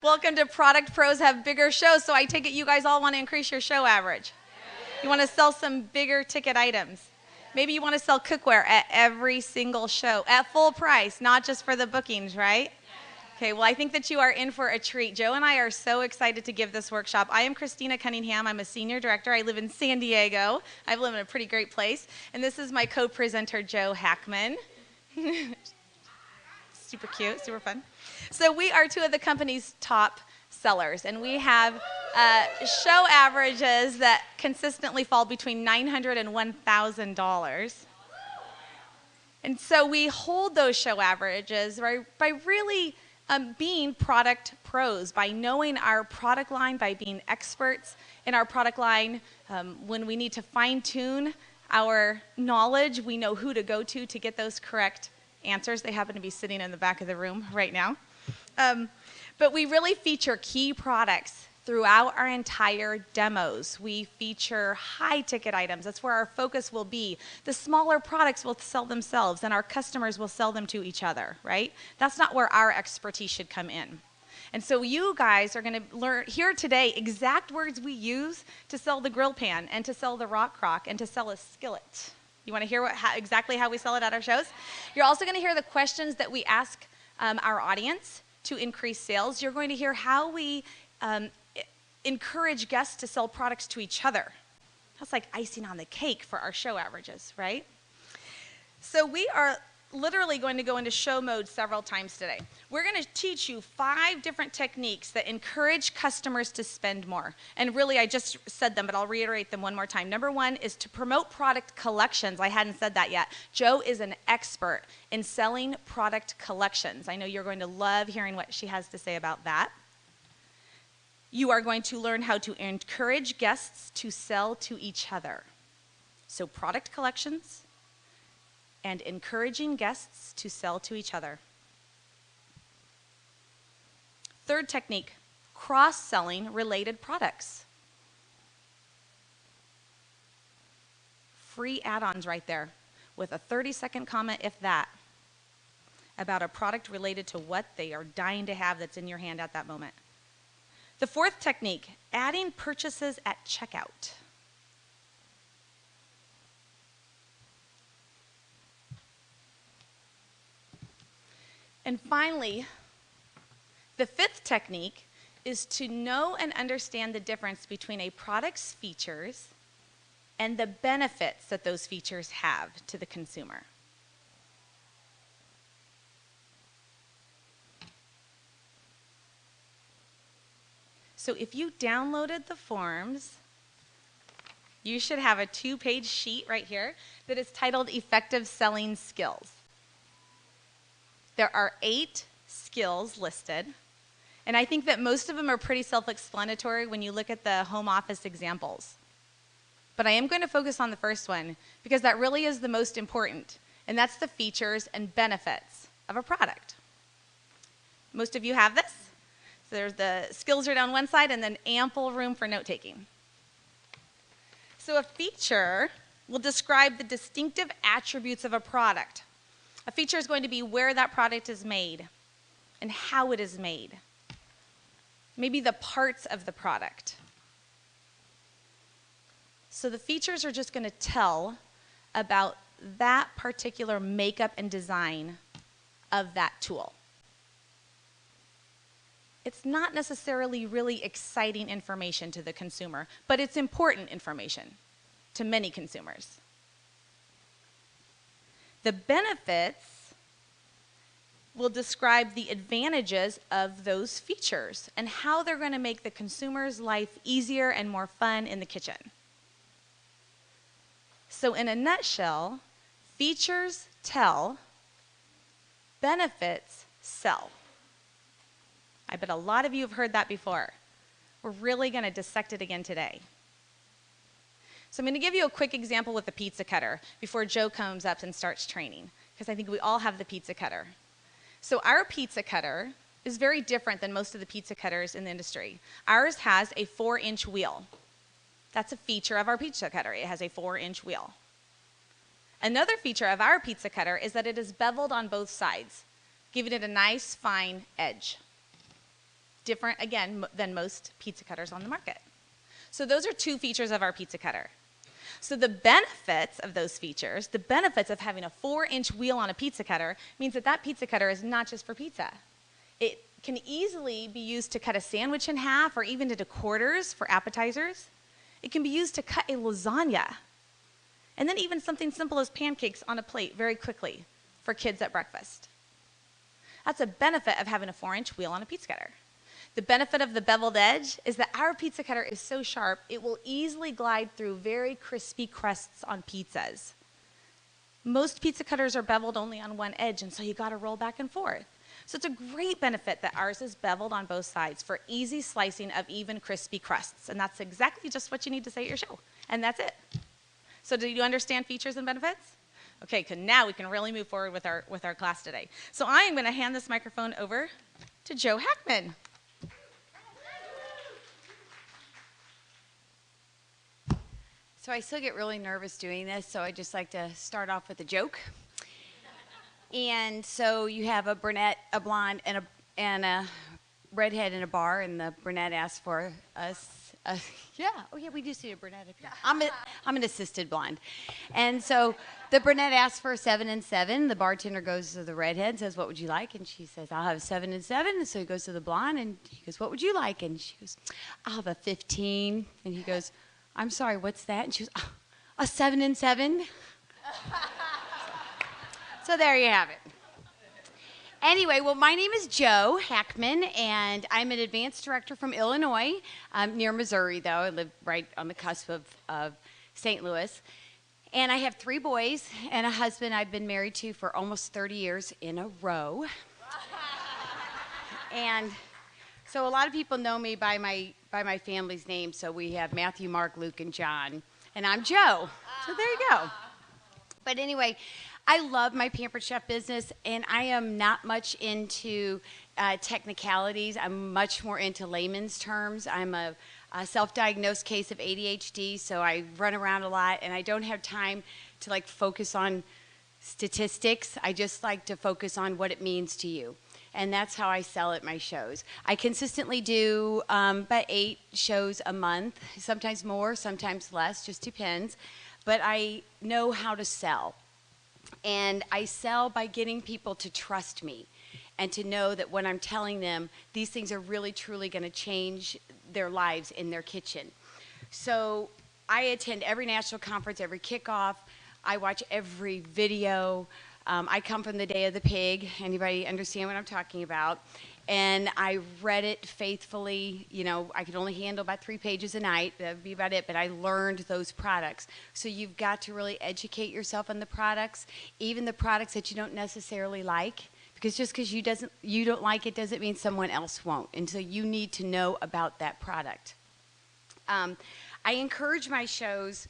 Welcome to Product Pros Have Bigger Shows. So I take it you guys all want to increase your show average. You want to sell some bigger ticket items. Maybe you want to sell cookware at every single show at full price, not just for the bookings, right? Okay, well, I think that you are in for a treat. Joe and I are so excited to give this workshop. I am Christina Cunningham. I'm a senior director. I live in San Diego. I live in a pretty great place. And this is my co-presenter, Joe Hackman. Super cute, super fun. So we are two of the company's top sellers, and we have show averages that consistently fall between $900 and $1,000. And so we hold those show averages by really being product pros, by knowing our product line, by being experts in our product line. When we need to fine-tune our knowledge, we know who to go to get those correct answers. They happen to be sitting in the back of the room right now. But we really feature key products throughout our entire demos. We feature high-ticket items. That's where our focus will be. The smaller products will sell themselves, and our customers will sell them to each other, right? That's not where our expertise should come in. And so you guys are going to learn here today exact words we use to sell the grill pan and to sell the rock crock and to sell a skillet. You want to hear exactly how we sell it at our shows? You're also going to hear the questions that we ask our audience to increase sales. You're going to hear how we encourage guests to sell products to each other. That's like icing on the cake for our show averages, right? So we are literally going to go into show mode several times today. We're going to teach you 5 different techniques that encourage customers to spend more. And really, I just said them, but I'll reiterate them one more time. Number 1 is to promote product collections. I hadn't said that yet. Joe is an expert in selling product collections. I know you're going to love hearing what she has to say about that. You are going to learn how to encourage guests to sell to each other. So product collections and encouraging guests to sell to each other. Third technique, cross-selling related products. Free add-ons right there with a 30-second comment, if that, about a product related to what they are dying to have that's in your hand at that moment. The fourth technique, adding purchases at checkout. And finally, the fifth technique is to know and understand the difference between a product's features and the benefits that those features have to the consumer. So if you downloaded the forms, you should have a 2-page sheet right here that is titled Effective Selling Skills. There are 8 skills listed, and I think that most of them are pretty self-explanatory when you look at the home office examples. But I am going to focus on the first one because that really is the most important, and that's the features and benefits of a product. Most of you have this. So there's the skills are down one side and then ample room for note-taking. So a feature will describe the distinctive attributes of a product. A feature is going to be where that product is made and how it is made. Maybe the parts of the product. So the features are just going to tell about that particular makeup and design of that tool. It's not necessarily really exciting information to the consumer, but it's important information to many consumers. The benefits will describe the advantages of those features and how they're going to make the consumer's life easier and more fun in the kitchen. So in a nutshell, features tell, benefits sell. I bet a lot of you have heard that before. We're really going to dissect it again today. So I'm going to give you a quick example with the pizza cutter before Joe comes up and starts training, because I think we all have the pizza cutter. So our pizza cutter is very different than most of the pizza cutters in the industry. Ours has a 4-inch wheel. That's a feature of our pizza cutter. It has a 4-inch wheel. Another feature of our pizza cutter is that it is beveled on both sides, giving it a nice, fine edge. different, again, than most pizza cutters on the market. So those are 2 features of our pizza cutter. So the benefits of those features, the benefits of having a 4-inch wheel on a pizza cutter, means that that pizza cutter is not just for pizza. It can easily be used to cut a sandwich in half or even into quarters for appetizers. It can be used to cut a lasagna. And then even something simple as pancakes on a plate very quickly for kids at breakfast. That's a benefit of having a 4-inch wheel on a pizza cutter. The benefit of the beveled edge is that our pizza cutter is so sharp, it will easily glide through very crispy crusts on pizzas. Most pizza cutters are beveled only on one edge, and so you gotta roll back and forth. So it's a great benefit that ours is beveled on both sides for easy slicing of even crispy crusts. And that's exactly just what you need to say at your show. And that's it. So do you understand features and benefits? Okay, now we can really move forward with our class today. So I am gonna hand this microphone over to Joe Hackman. So I still get really nervous doing this, so I just like to start off with a joke. And so you have a brunette, a blonde, and a redhead in a bar, and the brunette asks for we do see a brunette up here. I'm an assisted blonde. And so the brunette asks for a 7 and 7. The bartender goes to the redhead and says, "What would you like?" And she says, "I'll have a 7 and 7. And so he goes to the blonde, and he goes, "What would you like?" And she goes, "I'll have a 15. And he goes, "I'm sorry, what's that?" And she goes, "Oh, a 7 and 7. So there you have it. Anyway, well, my name is Joe Hackman, and I'm an advanced director from Illinois. I'm near Missouri, though. I live right on the cusp of St. Louis. And I have 3 boys and a husband I've been married to for almost 30 years in a row. And so a lot of people know me by my family's name. So we have Matthew, Mark, Luke, and John. And I'm Joe. So there you go. But anyway, I love my Pampered Chef business, and I am not much into technicalities. I'm much more into layman's terms. I'm a self-diagnosed case of ADHD, so I run around a lot, and I don't have time to like focus on statistics. I just like to focus on what it means to you. And that's how I sell at my shows. I consistently do about 8 shows a month, sometimes more, sometimes less, just depends. But I know how to sell. And I sell by getting people to trust me and to know that when I'm telling them, these things are really, truly going to change their lives in their kitchen. So I attend every national conference, every kickoff. I watch every video. I come from the Day of the Pig. Anybody understand what I'm talking about? And I read it faithfully. You know, I could only handle about 3 pages a night. That would be about it. But I learned those products. So you've got to really educate yourself on the products, even the products that you don't necessarily like. Because just because you don't like it doesn't mean someone else won't. And so you need to know about that product. I encourage my shows.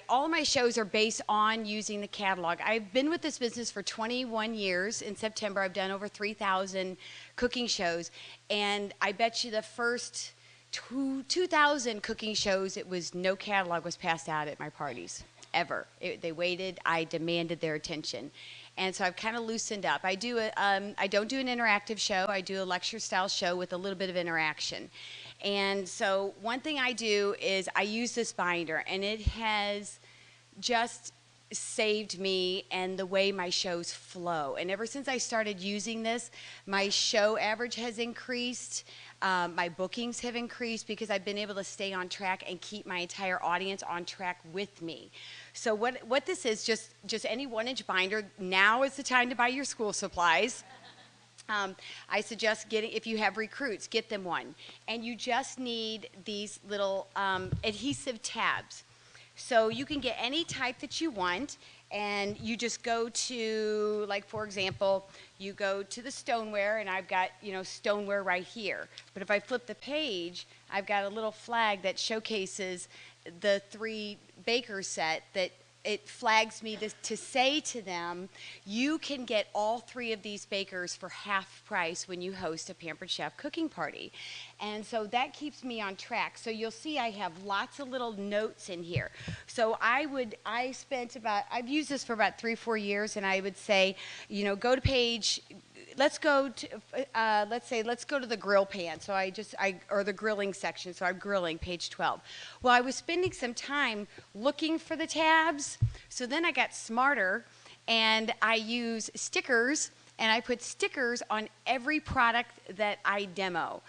All my shows are based on using the catalog. I've been with this business for 21 years. In September, I've done over 3,000 cooking shows. And I bet you the first 2,000 cooking shows, it was no catalog was passed out at my parties, ever. They waited. I demanded their attention. And so I've kind of loosened up. I don't do an interactive show. I do a lecture-style show with a little bit of interaction. And so one thing I do is I use this binder, and it has just saved me and the way my shows flow. And ever since I started using this, my show average has increased. My bookings have increased because I've been able to stay on track and keep my entire audience on track with me. So what this is, just any 1-inch binder. Now is the time to buy your school supplies. I suggest if you have recruits, get them one. And you just need these little adhesive tabs. So you can get any type that you want, and you just go to, like, for example, you go to the stoneware, and I've got, stoneware right here. But if I flip the page, I've got a little flag that showcases the 3 baker set that it flags me to say to them, you can get all 3 of these bakers for half price when you host a Pampered Chef cooking party. And so that keeps me on track. So you'll see I have lots of little notes in here. So I've used this for about 3-4 years, and I would say, go to page, let's go to, let's go to the grill pan. So or the grilling section. So I'm grilling, page 12. Well, I was spending some time looking for the tabs. So then I got smarter and I use stickers, and I put stickers on every product that I demo.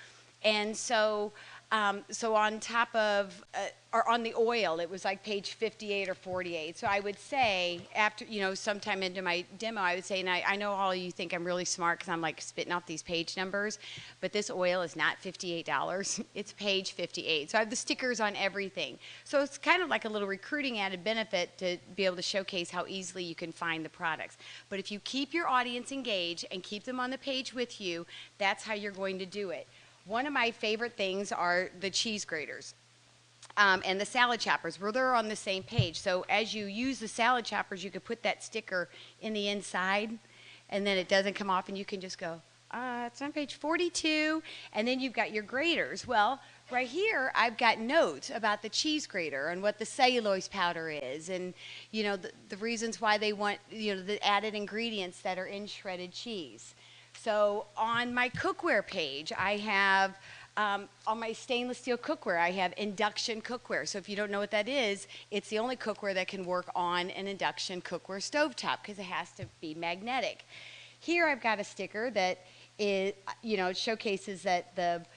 And so on top of, or on the oil, it was like page 58 or 48. So I would say, after, sometime into my demo, I would say, and I know all of you think I'm really smart because I'm like spitting off these page numbers, but this oil is not $58. It's page 58. So I have the stickers on everything. So it's kind of like a little recruiting added benefit to be able to showcase how easily you can find the products. But if you keep your audience engaged and keep them on the page with you, that's how you're going to do it. One of my favorite things are the cheese graters and the salad choppers, where they're on the same page. So as you use the salad choppers, you could put that sticker in the inside, and then it doesn't come off, and you can just go, it's on page 42, and then you've got your graters. Well, right here, I've got notes about the cheese grater and what the cellulose powder is, and the reasons why they want the added ingredients that are in shredded cheese. So on my cookware page, I have, on my stainless steel cookware, I have induction cookware. So if you don't know what that is, it's the only cookware that can work on an induction cookware stovetop because it has to be magnetic. Here I've got a sticker that is, it showcases that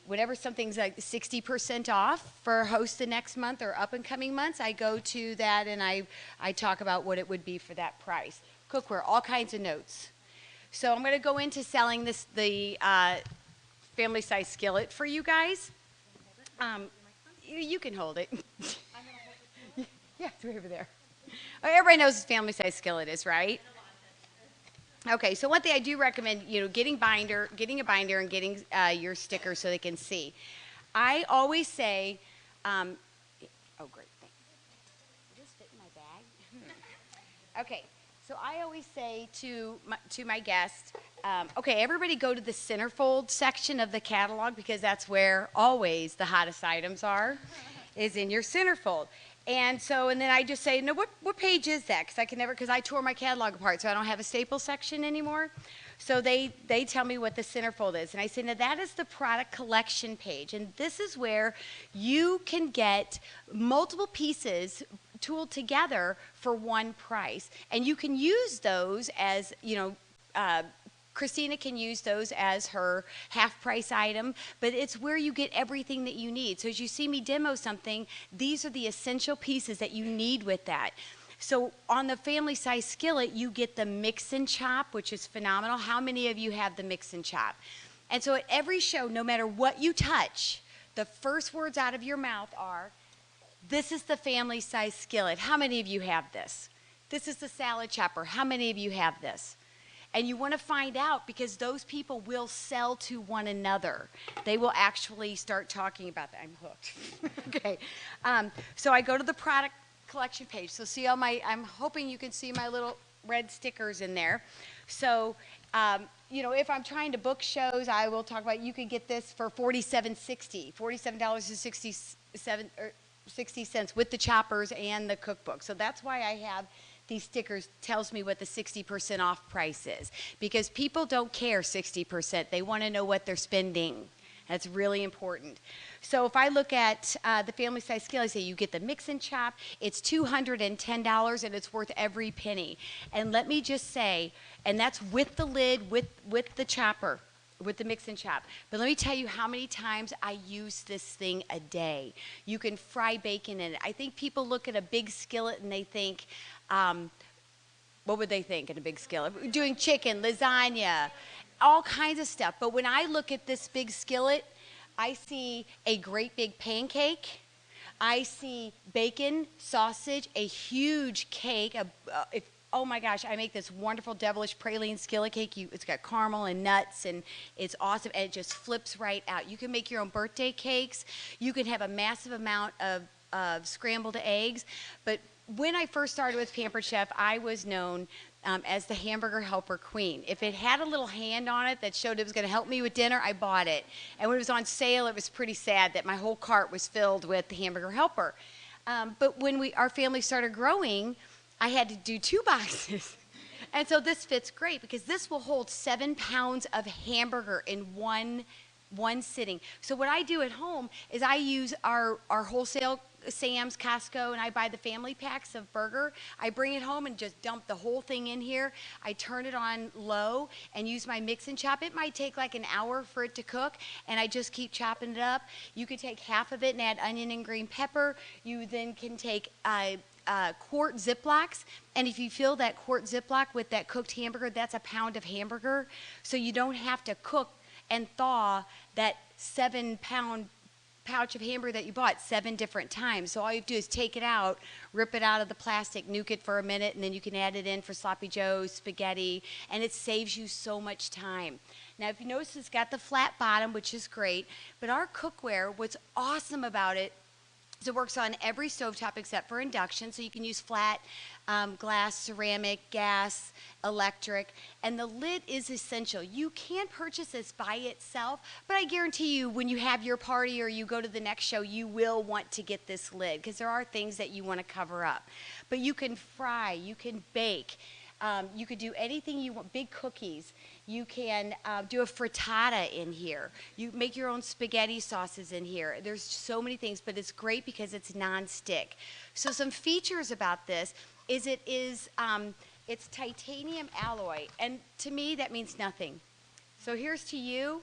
whenever something's like 60% off for host the next month or up and coming months, I go to that and I talk about what it would be for that price. Cookware, all kinds of notes. So I'm going to go into selling the family size skillet for you guys. You can hold it. Yeah, it's way over there. Oh, everybody knows what family size skillet is, right? Okay, so one thing I do recommend, getting a binder and getting your stickers so they can see. I always say, oh great, thanks. Did this fit in my bag? Okay. So I always say to my guests, okay, everybody go to the centerfold section of the catalog because that's where always the hottest items are, is in your centerfold. And then I just say, no, what page is that? Because I tore my catalog apart, so I don't have a staple section anymore. So they tell me what the centerfold is. And I say, now that is the product collection page. And this is where you can get multiple pieces tooled together for one price. And you can use those as, Christina can use those as her half price item, but it's where you get everything that you need. So as you see me demo something, these are the essential pieces that you need with that. So on the family size skillet, you get the mix and chop, which is phenomenal. How many of you have the mix and chop? And so at every show, no matter what you touch, the first words out of your mouth are, this is the family size skillet. How many of you have this? This is the salad chopper. How many of you have this? And you want to find out because those people will sell to one another. They will actually start talking about that. I'm hooked. Okay. So I go to the product collection page. So see all I'm hoping you can see my little red stickers in there. So, if I'm trying to book shows, I will talk about, you can get this for $47.60 with the choppers and the cookbook. So that's why I have these stickers. Tells me what the 60% off price is, because people don't care 60%. They want to know what they're spending. That's really important. So if I look at the family size scale, I say you get the mix and chop. It's $210 and it's worth every penny. And let me just say, and that's with the lid, with the chopper, with the mix and chop. But let me tell you how many times I use this thing a day. You can fry bacon in it. I think people look at a big skillet and they think, what would they think in a big skillet? Doing chicken, lasagna, all kinds of stuff. But when I look at this big skillet, I see a great big pancake. I see bacon, sausage, a huge cake. Oh my gosh, I make this wonderful devilish praline skillet cake. It's got caramel and nuts, and it's awesome, and it just flips right out. You can make your own birthday cakes. You can have a massive amount of scrambled eggs. But when I first started with Pampered Chef, I was known as the hamburger helper queen. If it had a little hand on it that showed it was going to help me with dinner, I bought it. And when it was on sale, it was pretty sad that my whole cart was filled with the hamburger helper. But when our family started growing, I had to do 2 boxes. And so this fits great because this will hold 7 pounds of hamburger in one sitting. So what I do at home is I use our wholesale Sam's, Costco, and I buy the family packs of burger. I bring it home and just dump the whole thing in here. I turn it on low and use my mix and chop. It might take like an hour for it to cook, and I just keep chopping it up. You could take half of it and add onion and green pepper. You then can take quart Ziplocs, and if you fill that quart Ziploc with that cooked hamburger, that's a pound of hamburger. So you don't have to cook and thaw that 7-pound pouch of hamburger that you bought 7 different times. So all you have to do is take it out, rip it out of the plastic, nuke it for a minute, and then you can add it in for sloppy joes, spaghetti, and it saves you so much time. Now, if you notice, it's got the flat bottom, which is great, but our cookware, what's awesome about it is it works on every stovetop except for induction, so you can use flat, glass, ceramic, gas, electric, and the lid is essential. You can purchase this by itself, but I guarantee you when you have your party or you go to the next show, you will want to get this lid because there are things that you want to cover up. But you can fry, you can bake, you could do anything you want, big cookies. You can do a frittata in here. You make your own spaghetti sauces in here. There's so many things, but it's great because it's nonstick. So some features about this is it's titanium alloy, and to me that means nothing. So here's to you.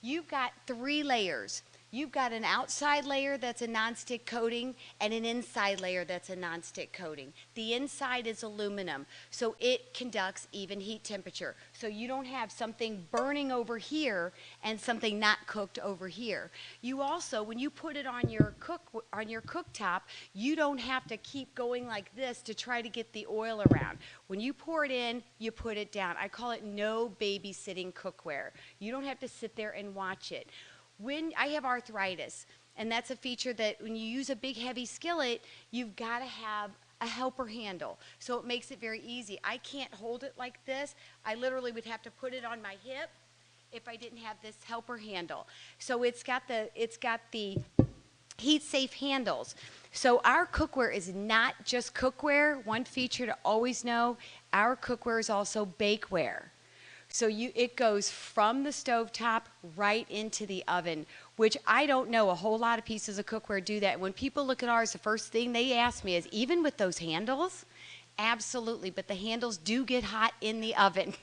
You've got 3 layers. You've got an outside layer that's a nonstick coating and an inside layer that's a nonstick coating. The inside is aluminum, so it conducts even heat temperature. So you don't have something burning over here and something not cooked over here. You also, when you put it on your cooktop, you don't have to keep going like this to try to get the oil around. When you pour it in, you put it down. I call it no babysitting cookware. You don't have to sit there and watch it. When I have arthritis, and that's a feature that when you use a big heavy skillet, you've got to have a helper handle. So it makes it very easy. I can't hold it like this. I literally would have to put it on my hip if I didn't have this helper handle. So it's got the heat safe handles. So our cookware is not just cookware. One feature to always know, our cookware is also bakeware. So it goes from the stovetop right into the oven, which I don't know a whole lot of pieces of cookware do that. When people look at ours, the first thing they ask me is, even with those handles? Absolutely, but the handles do get hot in the oven.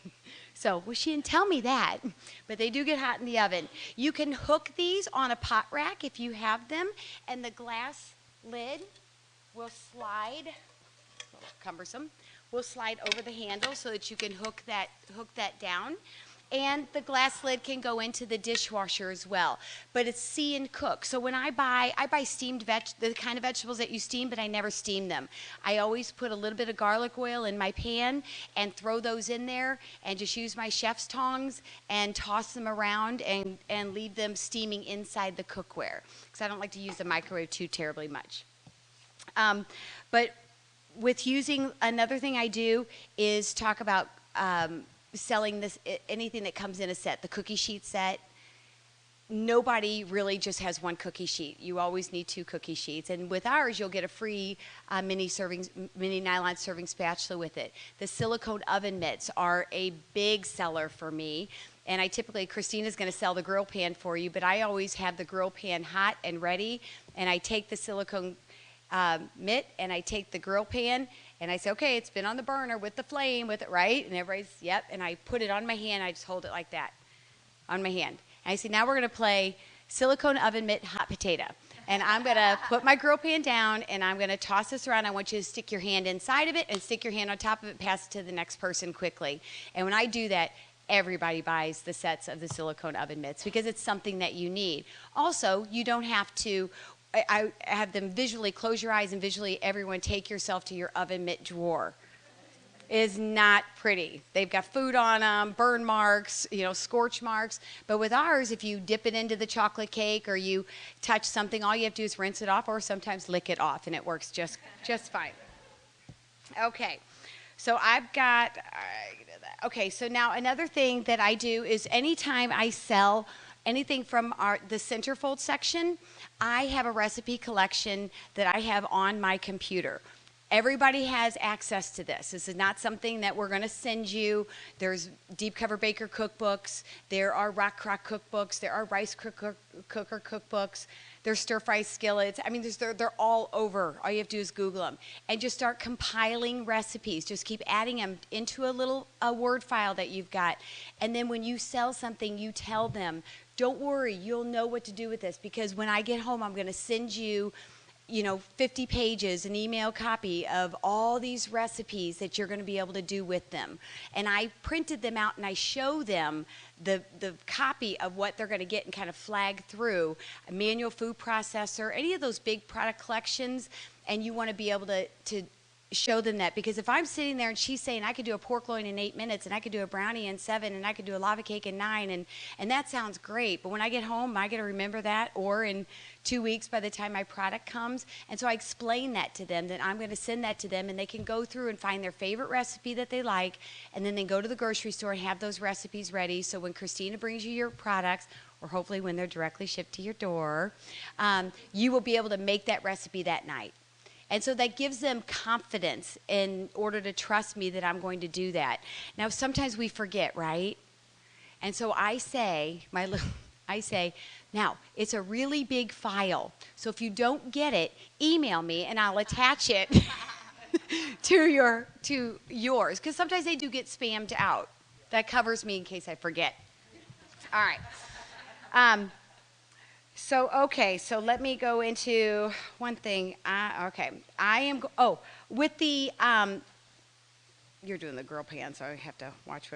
So, well, she didn't tell me that, but they do get hot in the oven. You can hook these on a pot rack if you have them, and the glass lid will slide, a little cumbersome, will slide over the handle so that you can hook that down. And the glass lid can go into the dishwasher as well. But it's see and cook. So when I buy steamed the kind of vegetables that you steam, but I never steam them. I always put a little bit of garlic oil in my pan and throw those in there and just use my chef's tongs and toss them around and leave them steaming inside the cookware. Because I don't like to use the microwave too terribly much. But with using, another thing I do is talk about selling this, anything that comes in a set, the cookie sheet set. Nobody really just has one cookie sheet. You always need 2 cookie sheets. And with ours, you'll get a free mini nylon serving spatula with it. The silicone oven mitts are a big seller for me. And I typically, Christina's going to sell the grill pan for you, but I always have the grill pan hot and ready. And I take the silicone mitt and I take the grill pan and I say, okay, it's been on the burner with the flame, with it, right? And everybody's, yep. And I put it on my hand. I just hold it like that on my hand. And I say, now we're going to play silicone oven mitt hot potato. And I'm going to put my grill pan down and I'm going to toss this around. I want you to stick your hand inside of it and stick your hand on top of it, pass it to the next person quickly. And when I do that, everybody buys the sets of the silicone oven mitts because it's something that you need. Also, you don't have to, I have them visually, close your eyes and visually everyone take yourself to your oven mitt drawer. It is not pretty. They've got food on them, burn marks, scorch marks. But with ours, if you dip it into the chocolate cake or you touch something, all you have to do is rinse it off or sometimes lick it off and it works just fine. Okay, so so now another thing that I do is anytime I sell anything from the centerfold section, I have a recipe collection that I have on my computer. Everybody has access to this. This is not something that we're going to send you. There's Deep Cover Baker cookbooks. There are Rock Crock cookbooks. There are rice cooker cookbooks. There's stir fry skillets. I mean, they're all over. All you have to do is Google them. And just start compiling recipes. Just keep adding them into a Word file that you've got. And then when you sell something, you tell them, don't worry, you'll know what to do with this. Because when I get home, I'm going to send you 50 pages, an email copy of all these recipes that you're going to be able to do with them. And I printed them out and I show them the copy of what they're going to get and kind of flag through a manual food processor, any of those big product collections, and you want to be able to show them that. Because if I'm sitting there and she's saying I could do a pork loin in 8 minutes and I could do a brownie in 7 and I could do a lava cake in 9 and that sounds great, but when I get home I got to remember that, or in 2 weeks by the time my product comes. And so I explain that to them, that I'm going to send that to them and they can go through and find their favorite recipe that they like, and then they go to the grocery store and have those recipes ready, so when Christina brings you your products, or hopefully when they're directly shipped to your door, you will be able to make that recipe that night. And so that gives them confidence in order to trust me that I'm going to do that. Now, sometimes we forget, right? And so I say, now, it's a really big file. So if you don't get it, email me and I'll attach it to yours. Because sometimes they do get spammed out. That covers me in case I forget. All right. So let me go into one thing. With the, you're doing the girl pan, so I have to watch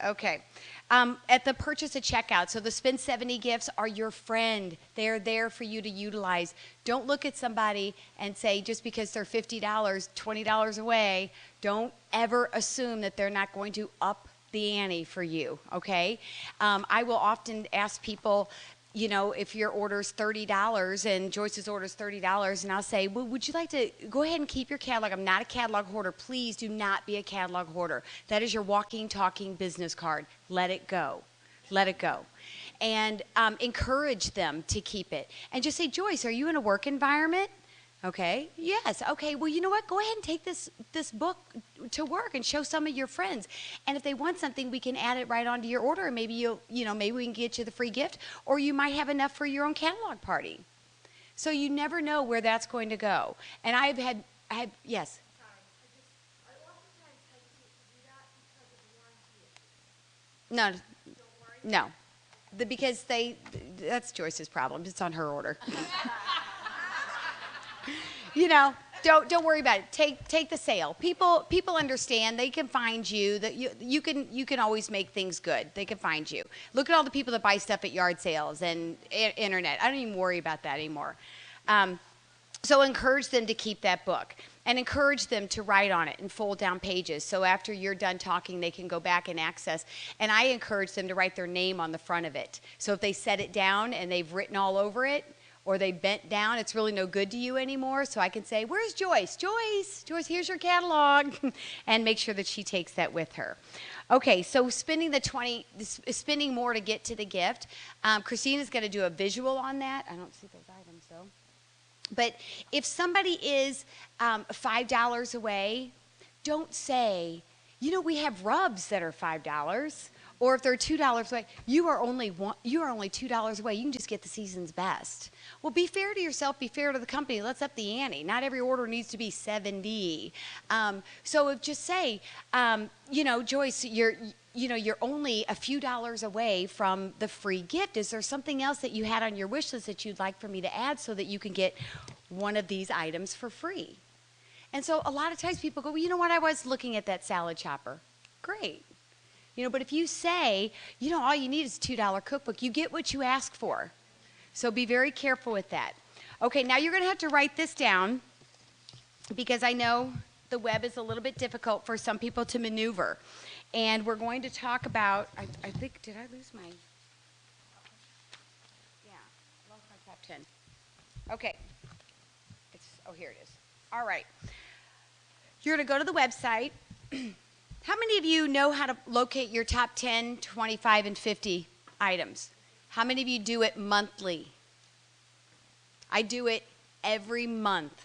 Okay. At the purchase at checkout, so the Spend 70 gifts are your friend. They're there for you to utilize. Don't look at somebody and say, just because they're $50, $20 away, don't ever assume that they're not going to up the ante for you, okay? I will often ask people, if your order's $30 and Joyce's order's $30, and I'll say, well, would you like to go ahead and keep your catalog? I'm not a catalog hoarder. Please do not be a catalog hoarder. That is your walking, talking business card. Let it go. Let it go. And encourage them to keep it. And just say, Joyce, are you in a work environment? Okay, yes, okay, well, you know what, go ahead and take this book to work and show some of your friends. And if they want something, we can add it right onto your order, and maybe maybe we can get you the free gift, or you might have enough for your own catalog party. So you never know where that's going to go. And I have had, yes? I oftentimes hesitate to do that because of warranty. No, because that's Joyce's problem, it's on her order. Don't worry about it. Take the sale. People understand. They can find you. That you can always make things good. They can find you. Look at all the people that buy stuff at yard sales and internet. I don't even worry about that anymore. So encourage them to keep that book and encourage them to write on it and fold down pages. So after you're done talking, they can go back and access. And I encourage them to write their name on the front of it. So if they set it down and they've written all over it, or they bent down, it's really no good to you anymore. So I can say, where's Joyce? Joyce, here's your catalog. And make sure that she takes that with her. Okay, so spending more to get to the gift. Christina's going to do a visual on that. I don't see those items, though. But if somebody is $5 away, don't say, we have rubs that are $5. Or if they're $2 away, you are only $2 away. You can just get the season's best. Well, be fair to yourself. Be fair to the company. Let's up the ante. Not every order needs to be 70. So just say, Joyce, you're only a few dollars away from the free gift. Is there something else that you had on your wish list that you'd like for me to add so that you can get one of these items for free? And so a lot of times people go, well, you know what? I was looking at that salad chopper. Great. But if you say, all you need is a $2 cookbook, you get what you ask for. So be very careful with that. Okay, now you're going to have to write this down because I know the web is a little bit difficult for some people to maneuver. And we're going to talk about, I think, did I lose my, yeah, I lost my top 10. Okay, here it is. All right, you're going to go to the website. How many of you know how to locate your top 10, 25, and 50 items? How many of you do it monthly? I do it every month.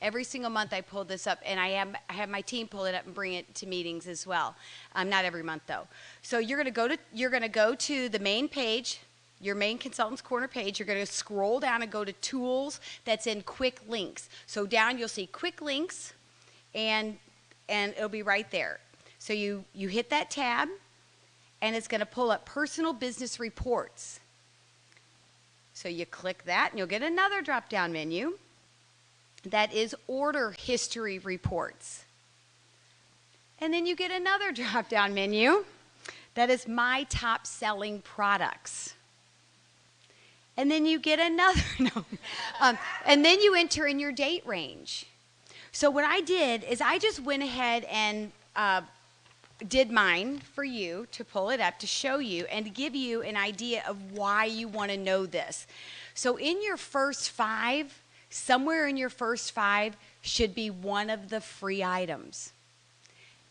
Every single month I pull this up, and I have my team pull it up and bring it to meetings as well. Not every month though. So you're gonna go to the main page, your main Consultants Corner page. You're gonna scroll down and go to Tools. That's in Quick Links. So down you'll see Quick Links, and it'll be right there. So you hit that tab, and it's gonna pull up Personal Business Reports. So you click that, and you'll get another drop-down menu. That is Order History Reports. And then you get another drop-down menu. That is My Top Selling Products. And then you get another, and then you enter in your date range. So what I did is I just went ahead and did mine for you to pull it up to show you and to give you an idea of why you want to know this. So in your first 5, somewhere in your first 5 should be one of the free items,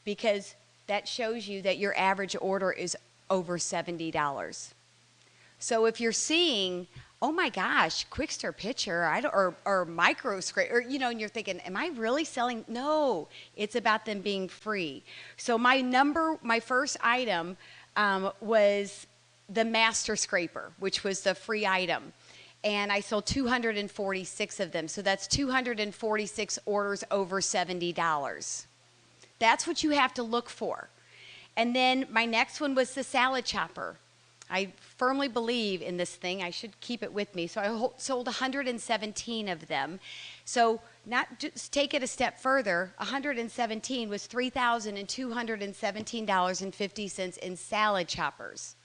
because that shows you that your average order is over $70. So if you're seeing, oh my gosh, quick stir pitcher, or micro scrape, or and you're thinking, am I really selling? No, it's about them being free. So my first item was the Master Scraper, which was the free item. And I sold 246 of them. So that's 246 orders over $70. That's what you have to look for. And then my next one was the salad chopper. I firmly believe in this thing. I should keep it with me. So I sold 117 of them. So not just take it a step further, 117 was $3,217.50 in salad choppers.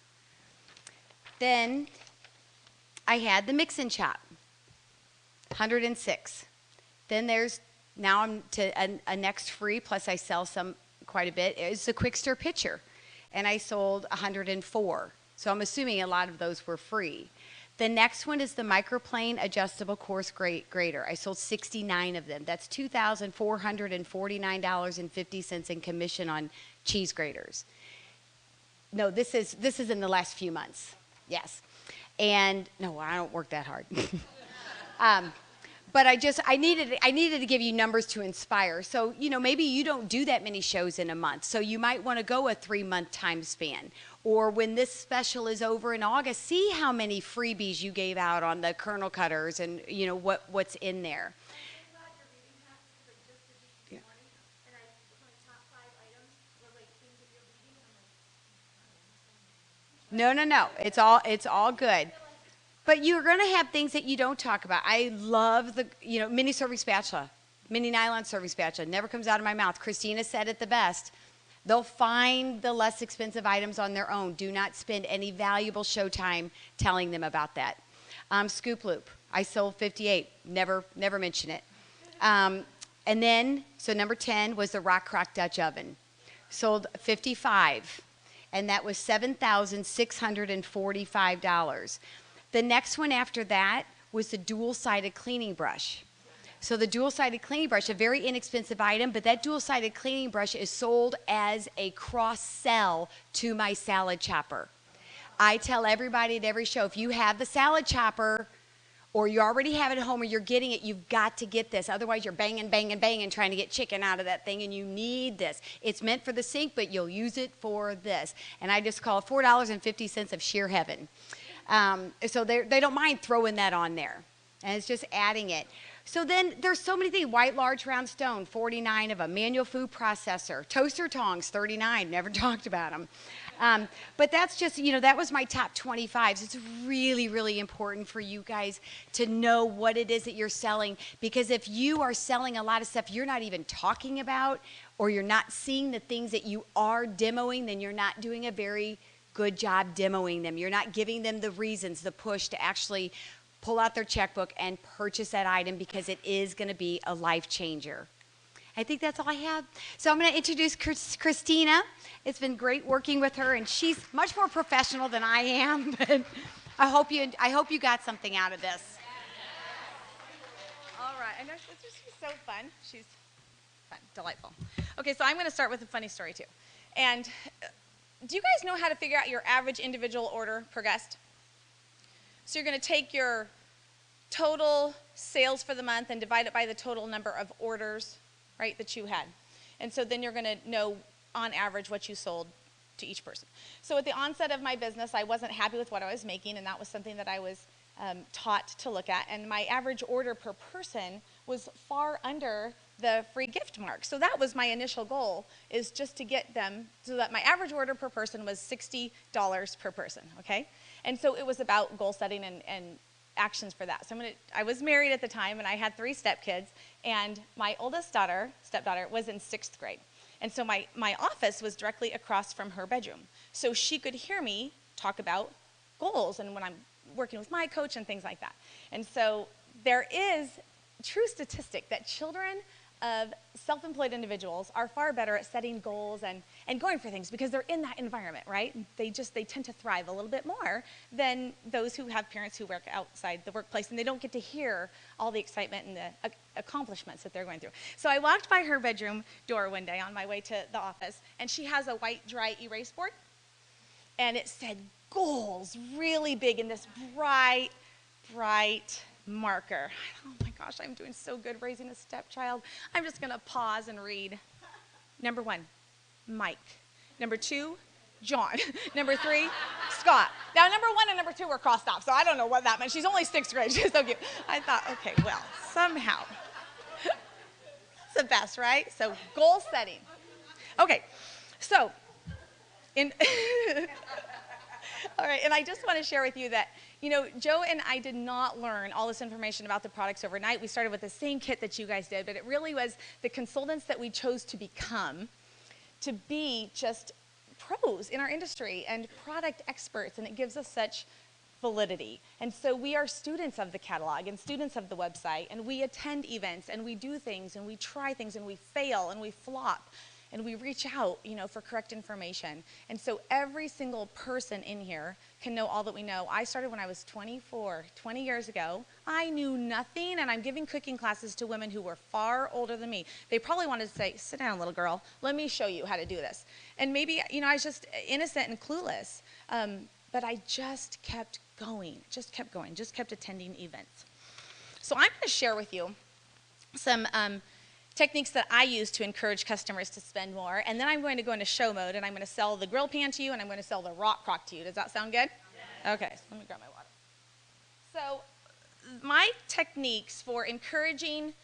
Then I had the Mix and Chop, 106. Then now I'm to a next free, plus I sell some quite a bit, is the Quick Stir Pitcher. And I sold 104. So I'm assuming a lot of those were free. The next one is the Microplane Adjustable Coarse Grater. I sold 69 of them. That's $2,449.50 in commission on cheese graters. No, this is in the last few months. Yes. And no, I don't work that hard. But I needed to give you numbers to inspire. So, maybe you don't do that many shows in a month. So you might want to go a 3-month time span. Or when this special is over in August, see how many freebies you gave out on the kernel cutters and, what's in there. No. It's all good. But you're going to have things that you don't talk about. I love the, mini serving spatula, mini nylon serving spatula. Never comes out of my mouth. Christina said it the best. They'll find the less expensive items on their own. Do not spend any valuable show time telling them about that. Scoop Loop. I sold 58. Never mention it. And then, so number 10 was the Rock Crock Dutch Oven. Sold 55. And that was $7,645. The next one after that was the dual-sided cleaning brush. So the dual-sided cleaning brush, a very inexpensive item, but that dual-sided cleaning brush is sold as a cross-sell to my salad chopper. I tell everybody at every show, if you have the salad chopper, or you already have it at home, or you're getting it, you've got to get this. Otherwise, you're banging trying to get chicken out of that thing, and you need this. It's meant for the sink, but you'll use it for this. And I just call it $4.50 of sheer heaven. So they don't mind throwing that on there. And it's just adding it. So then there's so many things. White large round stone, 49 of them. Manual food processor. Toaster tongs, 39. Never talked about them. But that's just, that was my top 25s. It's really, really important for you guys to know what it is that you're selling. Because if you are selling a lot of stuff you're not even talking about, or you're not seeing the things that you are demoing, then you're not doing a very good job demoing them. You're not giving them the reasons, the push to actually pull out their checkbook and purchase that item, because it is going to be a life changer. I think that's all I have. So I'm going to introduce Christina. It's been great working with her, and she's much more professional than I am. But I hope you got something out of this. All right. I know she's so fun. She's fun, delightful. Okay, so I'm going to start with a funny story too. And do you guys know how to figure out your average individual order per guest? So you're going to take your total sales for the month and divide it by the total number of orders, right, that you had. And so then you're going to know on average what you sold to each person. So at the onset of my business, I wasn't happy with what I was making, and that was something that I was taught to look at. And my average order per person was far under the free gift mark. So that was my initial goal, is just to get them so that my average order per person was $60 per person, okay? And so it was about goal setting and actions for that. So I was married at the time, and I had 3 stepkids, and my oldest stepdaughter, was in 6th grade. And so my office was directly across from her bedroom. So she could hear me talk about goals and when I'm working with my coach and things like that. And so there is true statistic that children of self-employed individuals are far better at setting goals and going for things because they're in that environment, right? They tend to thrive a little bit more than those who have parents who work outside the workplace, and they don't get to hear all the excitement and the accomplishments that they're going through. So I walked by her bedroom door one day on my way to the office, and she has a white dry erase board, and it said goals really big in this bright marker. Oh my gosh, I'm doing so good raising a stepchild. I'm just going to pause and read. Number 1, Mike. Number 2, John. Number 3, Scott. Now, number 1 and number 2 were crossed off, so I don't know what that meant. She's only 6th grade. She's so cute. I thought, okay, well, somehow. It's the best, right? So, goal setting. Okay, so, all right, and I just want to share with you that, Joe and I did not learn all this information about the products overnight. We started with the same kit that you guys did, but it really was the consultants that we chose to become to be just pros in our industry and product experts, and it gives us such validity. And so we are students of the catalog and students of the website, and we attend events, and we do things, and we try things, and we fail, and we flop. And we reach out, for correct information. And so every single person in here can know all that we know. I started when I was 24, 20 years ago. I knew nothing, and I'm giving cooking classes to women who were far older than me. They probably wanted to say, sit down, little girl. Let me show you how to do this. And maybe, I was just innocent and clueless. But I just kept going, just kept attending events. So I'm going to share with you some techniques that I use to encourage customers to spend more, and then I'm going to go into show mode, and I'm going to sell the grill pan to you, and I'm going to sell the rock crock to you. Does that sound good? Yes. Okay, so let me grab my water. So my techniques for encouraging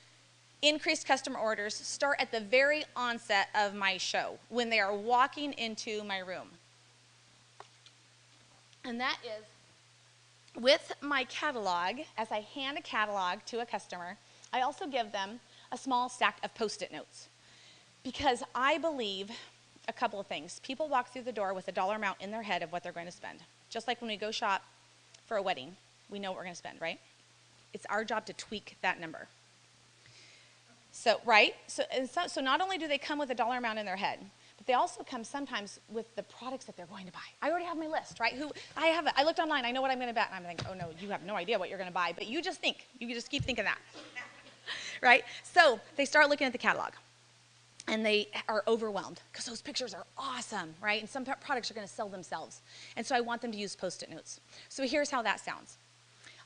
increased customer orders start at the very onset of my show, when they are walking into my room. And that is with my catalog. As I hand a catalog to a customer, I also give them a small stack of Post-it notes, because I believe a couple of things. People walk through the door with a dollar amount in their head of what they're going to spend. Just like when we go shop for a wedding, we know what we're going to spend, right? It's our job to tweak that number. So, right? So not only do they come with a dollar amount in their head, but they also come sometimes with the products that they're going to buy. I already have my list, right? I looked online, I know what I'm going to buy, and I'm thinking, oh no, you have no idea what you're going to buy, but you just keep thinking that. Right? So they start looking at the catalog, and they are overwhelmed because those pictures are awesome, right? And some products are going to sell themselves. And so I want them to use Post-it notes. So here's how that sounds.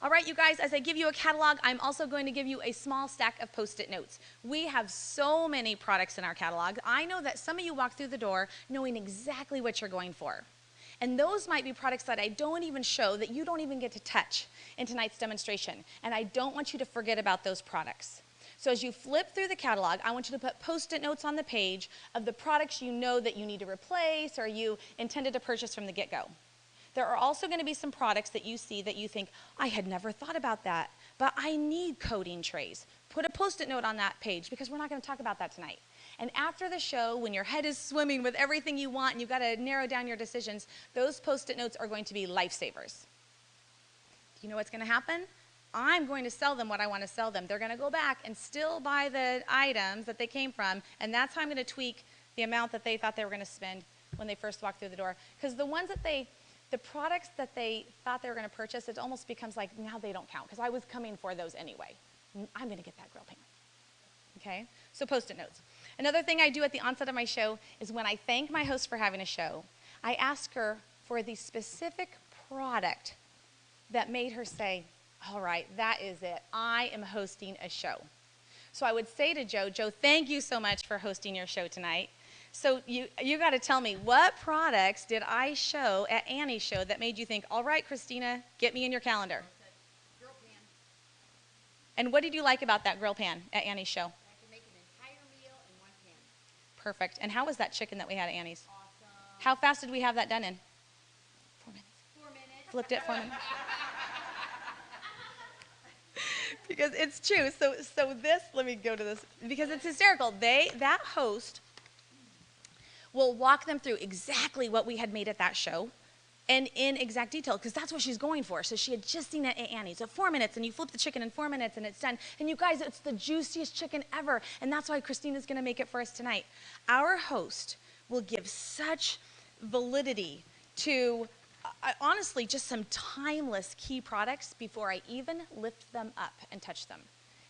All right, you guys, as I give you a catalog, I'm also going to give you a small stack of Post-it notes. We have so many products in our catalog. I know that some of you walk through the door knowing exactly what you're going for. And those might be products that I don't even show, that you don't even get to touch in tonight's demonstration. And I don't want you to forget about those products. So as you flip through the catalog, I want you to put Post-it notes on the page of the products you know that you need to replace or you intended to purchase from the get-go. There are also going to be some products that you see that you think, I had never thought about that, but I need coating trays. Put a Post-it note on that page, because we're not going to talk about that tonight. And after the show, when your head is swimming with everything you want and you've got to narrow down your decisions, those Post-it notes are going to be lifesavers. Do you know what's going to happen? I'm going to sell them what I want to sell them. They're going to go back and still buy the items that they came from, and that's how I'm going to tweak the amount that they thought they were going to spend when they first walked through the door. Because the products that they thought they were going to purchase, it almost becomes like now they don't count, because I was coming for those anyway. I'm going to get that grill pan. Okay? So Post-it notes. Another thing I do at the onset of my show is when I thank my host for having a show, I ask her for the specific product that made her say, All right, that is it. I am hosting a show. So I would say to Joe, Joe, thank you so much for hosting your show tonight. So you got to tell me, what products did I show at Annie's show that made you think, all right, Christina, get me in your calendar? Grill pan. And what did you like about that grill pan at Annie's show? I can make an entire meal in one pan. Perfect. And how was that chicken that we had at Annie's? Awesome. How fast did we have that done in? 4 minutes. 4 minutes. Flipped it 4 minutes. Because it's true. So this, let me go to this, because it's hysterical. That host will walk them through exactly what we had made at that show and in exact detail, because that's what she's going for. So she had just seen it at Annie's. So 4 minutes, and you flip the chicken in 4 minutes, and it's done. And you guys, it's the juiciest chicken ever. And that's why Christina's going to make it for us tonight. Our host will give such validity to, honestly, just some timeless key products before I even lift them up and touch them.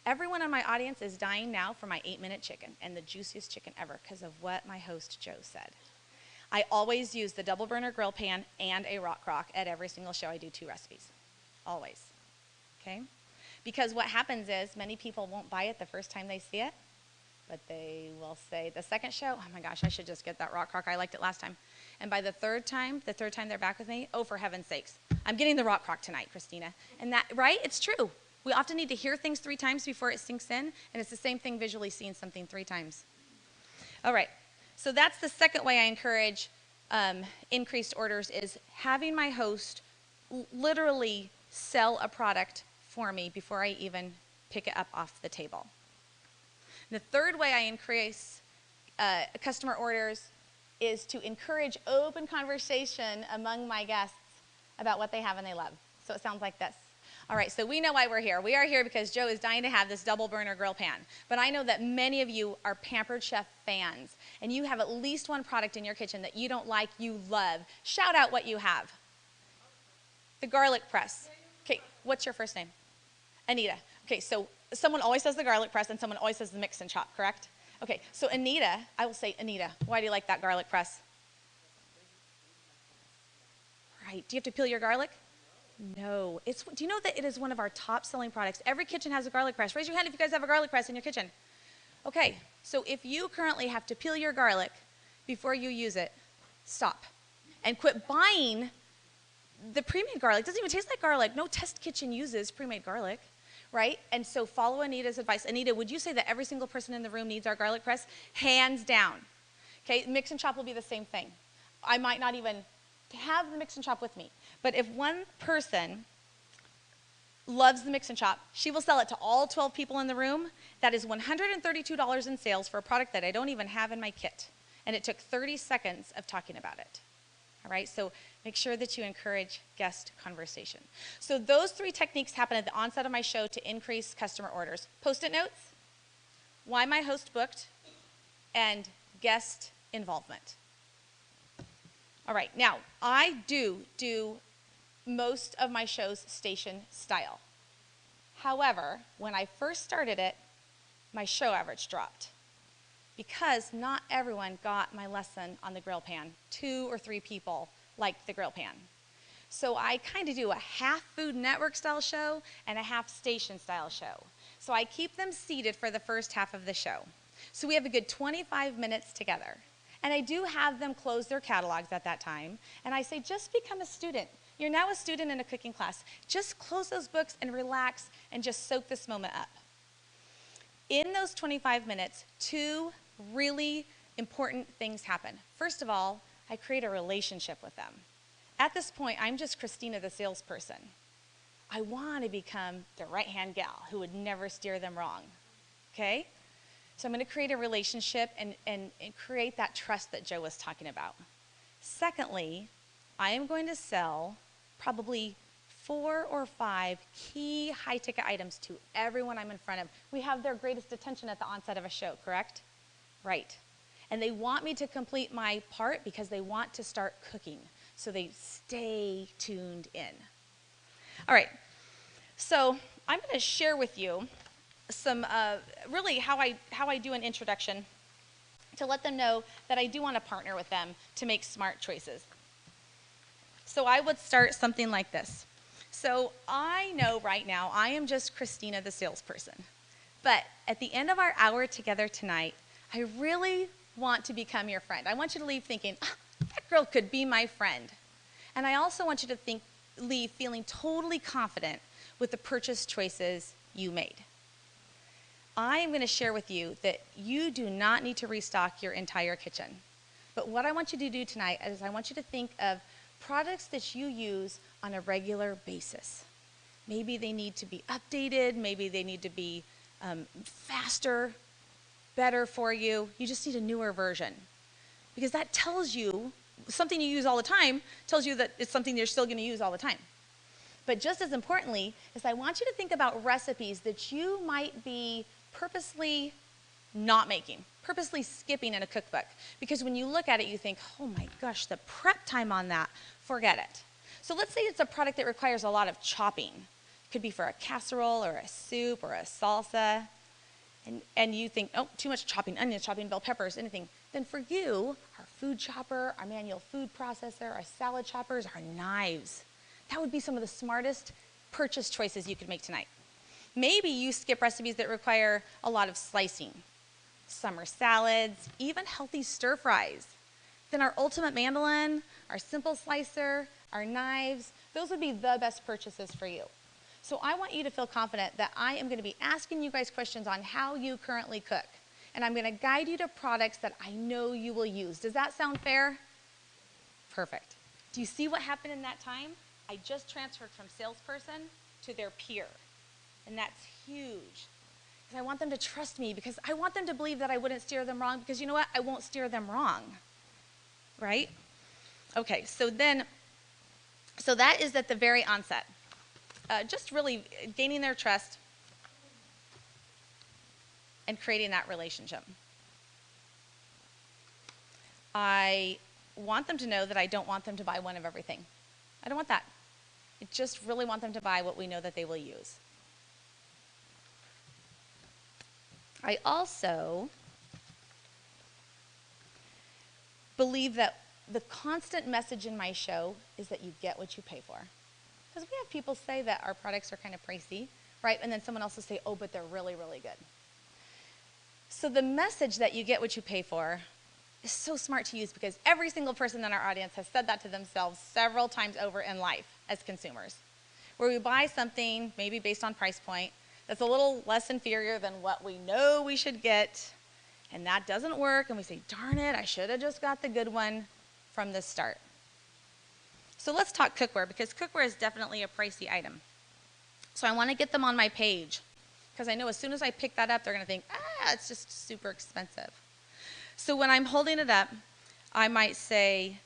Everyone in my audience is dying now for my 8-minute chicken and the juiciest chicken ever because of what my host Joe said. I always use the double burner grill pan and a rock crock at every single show. I do 2 recipes, always, okay? Because what happens is many people won't buy it the first time they see it, but they will say the second show, oh my gosh, I should just get that rock crock. I liked it last time. And by the third time they're back with me, oh, for heaven's sakes, I'm getting the rock crock tonight, Christina. And that, right? It's true. We often need to hear things 3 times before it sinks in, and it's the same thing visually seeing something 3 times. All right, so that's the second way I encourage increased orders, is having my host literally sell a product for me before I even pick it up off the table. The third way I increase customer orders is to encourage open conversation among my guests about what they have and they love. So it sounds like this. All right, so we know why we're here. We are here because Joe is dying to have this double burner grill pan. But I know that many of you are Pampered Chef fans, and you have at least one product in your kitchen that you don't like, you love. Shout out what you have. The garlic press. Okay, what's your first name? Anita. Okay, so someone always says the garlic press and someone always says the mix and chop, correct? Okay, so Anita, I will say, Anita, why do you like that garlic press? Right, do you have to peel your garlic? No. Do you know that it is one of our top selling products? Every kitchen has a garlic press. Raise your hand if you guys have a garlic press in your kitchen. Okay, so if you currently have to peel your garlic before you use it, stop. And quit buying the pre-made garlic. It doesn't even taste like garlic. No test kitchen uses pre-made garlic, right? And so follow Anita's advice. Anita, would you say that every single person in the room needs our garlic press? Hands down. Okay, mix and chop will be the same thing. I might not even have the mix and chop with me, but if one person loves the mix and chop, she will sell it to all 12 people in the room. That is $132 in sales for a product that I don't even have in my kit. And it took 30 seconds of talking about it. All right, so make sure that you encourage guest conversation. So those 3 techniques happen at the onset of my show to increase customer orders. Post-it notes, why my host booked, and guest involvement. All right, now I do most of my shows station style. However, when I first started it, my show average dropped because not everyone got my lesson on the grill pan. 2 or 3 people liked the grill pan. So I kind of do a half Food Network style show and a half station style show. So I keep them seated for the first half of the show. So we have a good 25 minutes together. And I do have them close their catalogs at that time. And I say, just become a student. You're now a student in a cooking class. Just close those books and relax and just soak this moment up. In those 25 minutes, 2 really important things happen. First of all, I create a relationship with them. At this point, I'm just Christina, the salesperson. I want to become the right-hand gal who would never steer them wrong, okay? So I'm going to create a relationship and create that trust that Joe was talking about. Secondly, I am going to sell probably 4 or 5 key high-ticket items to everyone I'm in front of. We have their greatest attention at the onset of a show, correct? Right. And they want me to complete my part because they want to start cooking. So they stay tuned in. All right. So I'm going to share with you some really how I do an introduction to let them know that I do want to partner with them to make smart choices. So I would start something like this. So I know right now I am just Christina, the salesperson. But at the end of our hour together tonight, I really want to become your friend. I want you to leave thinking, "Ah, that girl could be my friend." And I also want you to leave feeling totally confident with the purchase choices you made. I am going to share with you that you do not need to restock your entire kitchen. But what I want you to do tonight is I want you to think of products that you use on a regular basis. Maybe they need to be updated, maybe they need to be faster, better for you. You just need a newer version. Because that tells you, something you use all the time tells you that it's something you're still going to use all the time. But just as importantly is I want you to think about recipes that you might be purposely not making, purposely skipping in a cookbook. Because when you look at it, you think, oh my gosh, the prep time on that, forget it. So let's say it's a product that requires a lot of chopping. It could be for a casserole or a soup or a salsa. And you think, oh, too much chopping onions, chopping bell peppers, anything. Then for you, our food chopper, our manual food processor, our salad choppers, our knives. That would be some of the smartest purchase choices you could make tonight. Maybe you skip recipes that require a lot of slicing. Summer salads, even healthy stir fries. Then our ultimate mandolin, our simple slicer, our knives, those would be the best purchases for you. So I want you to feel confident that I am going to be asking you guys questions on how you currently cook. And I'm going to guide you to products that I know you will use. Does that sound fair? Perfect. Do you see what happened in that time? I just transferred from salesperson to their peer. And that's huge. Because I want them to trust me, because I want them to believe that I wouldn't steer them wrong, because you know what? I won't steer them wrong. Right? Okay, so that is at the very onset. Just really gaining their trust and creating that relationship. I want them to know that I don't want them to buy one of everything. I don't want that. I just really want them to buy what we know that they will use. I also believe that the constant message in my show is that you get what you pay for. Because we have people say that our products are kind of pricey, right? And then someone else will say, oh, but they're really, really good. So the message that you get what you pay for is so smart to use, because every single person in our audience has said that to themselves several times over in life as consumers, where we buy something maybe based on price point that's a little less inferior than what we know we should get, and that doesn't work, and we say, darn it, I should have just got the good one from the start. So let's talk cookware, because cookware is definitely a pricey item. So I want to get them on my page, because I know as soon as I pick that up, they're going to think, it's just super expensive. So when I'm holding it up, I might say,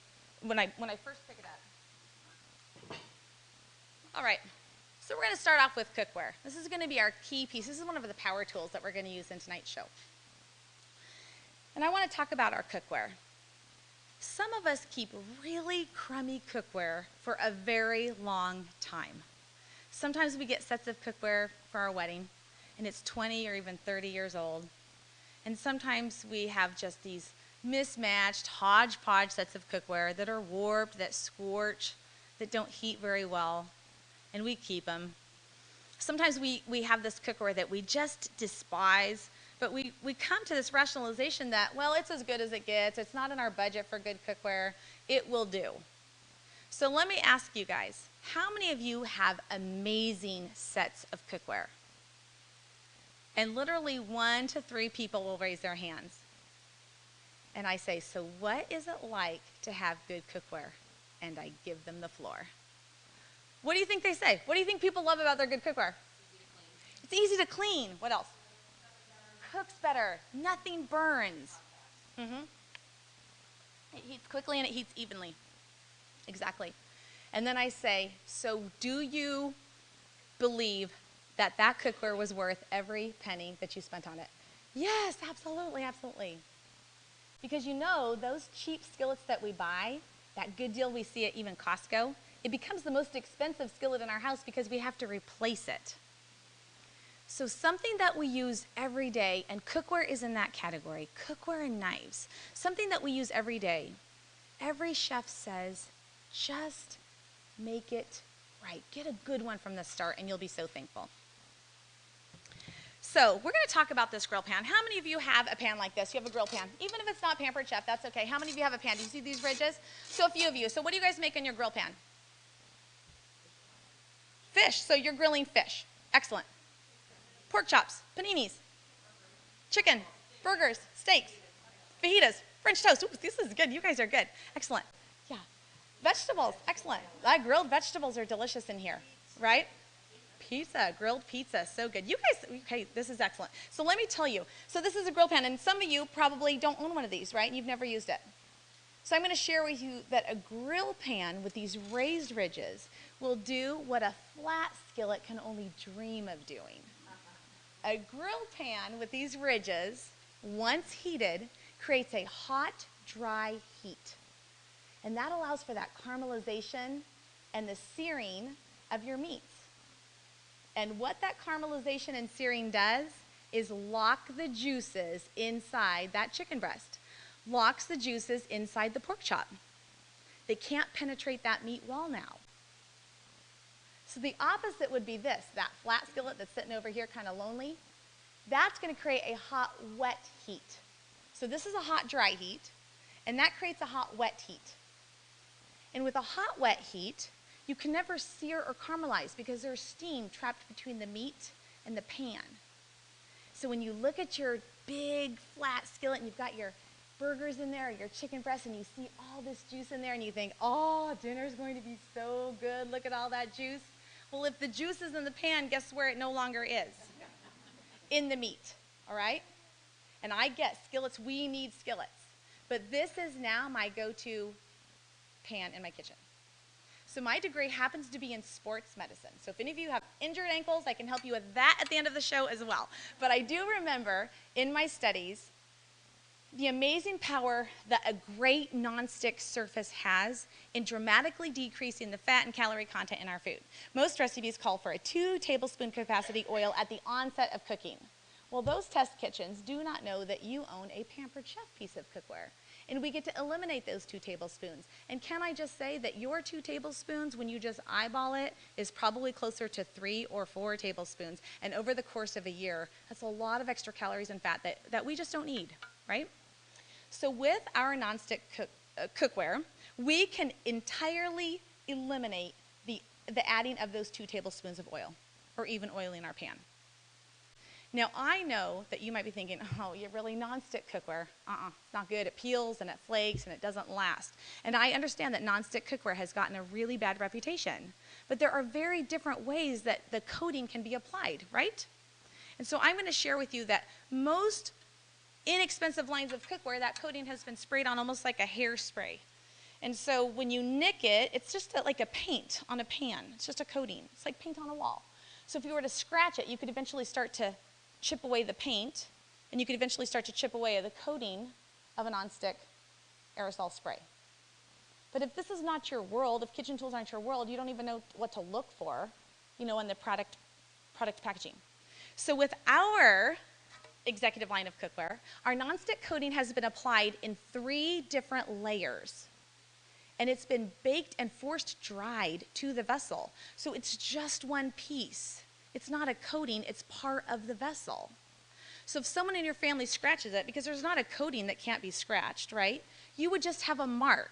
when I first pick it up, all right, so we're going to start off with cookware. This is going to be our key piece. This is one of the power tools that we're going to use in tonight's show. And I want to talk about our cookware. Some of us keep really crummy cookware for a very long time. Sometimes we get sets of cookware for our wedding, and it's 20 or even 30 years old. And sometimes we have just these mismatched, hodgepodge sets of cookware that are warped, that scorch, that don't heat very well, and we keep them. Sometimes we have this cookware that we just despise, but we come to this rationalization that, well, it's as good as it gets. It's not in our budget for good cookware. It will do. So let me ask you guys, how many of you have amazing sets of cookware? And literally 1 to 3 people will raise their hands. And I say, so what is it like to have good cookware? And I give them the floor. What do you think they say? What do you think people love about their good cookware? It's easy to clean. What else? Cooks better. Nothing burns. It heats quickly and it heats evenly. Exactly. And then I say, so do you believe that that cookware was worth every penny that you spent on it? Yes, absolutely, absolutely. Because you know, those cheap skillets that we buy, that good deal we see at even Costco, it becomes the most expensive skillet in our house because we have to replace it. So something that we use every day, and cookware is in that category, cookware and knives, something that we use every day. Every chef says, just make it right. Get a good one from the start, and you'll be so thankful. So we're going to talk about this grill pan. How many of you have a pan like this? You have a grill pan. Even if it's not Pampered Chef, that's okay. How many of you have a pan? Do you see these ridges? So a few of you. So what do you guys make in your grill pan? Fish. So you're grilling fish. Excellent. Pork chops, paninis, chicken, burgers, steaks, fajitas, French toast. Ooh, this is good. You guys are good. Excellent. Yeah. Vegetables. Excellent. Grilled vegetables are delicious in here, right? Pizza, grilled pizza, so good. You guys, okay, this is excellent. So let me tell you. So this is a grill pan, and some of you probably don't own one of these, right? And you've never used it. So I'm going to share with you that a grill pan with these raised ridges will do what a flat skillet can only dream of doing. A grill pan with these ridges, once heated, creates a hot, dry heat. And that allows for that caramelization and the searing of your meats. And what that caramelization and searing does is lock the juices inside that chicken breast, locks the juices inside the pork chop. They can't penetrate that meat wall now. So the opposite would be this, that flat skillet that's sitting over here kind of lonely. That's going to create a hot, wet heat. So this is a hot, dry heat, and that creates a hot, wet heat. And with a hot, wet heat, you can never sear or caramelize because there's steam trapped between the meat and the pan. So when you look at your big, flat skillet and you've got your burgers in there or your chicken breast and you see all this juice in there and you think, oh, dinner's going to be so good. Look at all that juice. Well, if the juice is in the pan, guess where it no longer is? In the meat, all right? And I get skillets, we need skillets. But this is now my go-to pan in my kitchen. So my degree happens to be in sports medicine. So if any of you have injured ankles, I can help you with that at the end of the show as well. But I do remember in my studies the amazing power that a great nonstick surface has in dramatically decreasing the fat and calorie content in our food. Most recipes call for a 2 tablespoon capacity oil at the onset of cooking. Well, those test kitchens do not know that you own a Pampered Chef piece of cookware. And we get to eliminate those 2 tablespoons. And can I just say that your 2 tablespoons, when you just eyeball it, is probably closer to 3 or 4 tablespoons. And over the course of a year, that's a lot of extra calories and fat that we just don't need, right? So with our nonstick cookware, we can entirely eliminate the adding of those 2 tablespoons of oil, or even oiling our pan. Now, I know that you might be thinking, oh, you're really nonstick cookware. It's not good. It peels and it flakes and it doesn't last. And I understand that nonstick cookware has gotten a really bad reputation. But there are very different ways that the coating can be applied, right? And so I'm going to share with you that most inexpensive lines of cookware, that coating has been sprayed on almost like a hairspray. And so when you nick it, it's just like a paint on a pan. It's just a coating. It's like paint on a wall. So if you were to scratch it, you could eventually start to chip away the paint, and you could eventually start to chip away the coating of a nonstick aerosol spray. But if this is not your world, if kitchen tools aren't your world, you don't even know what to look for, in the product packaging. So with our executive line of cookware, our nonstick coating has been applied in 3 different layers. And it's been baked and forced dried to the vessel. So it's just one piece. It's not a coating, it's part of the vessel. So if someone in your family scratches it, because there's not a coating that can't be scratched, right? You would just have a mark.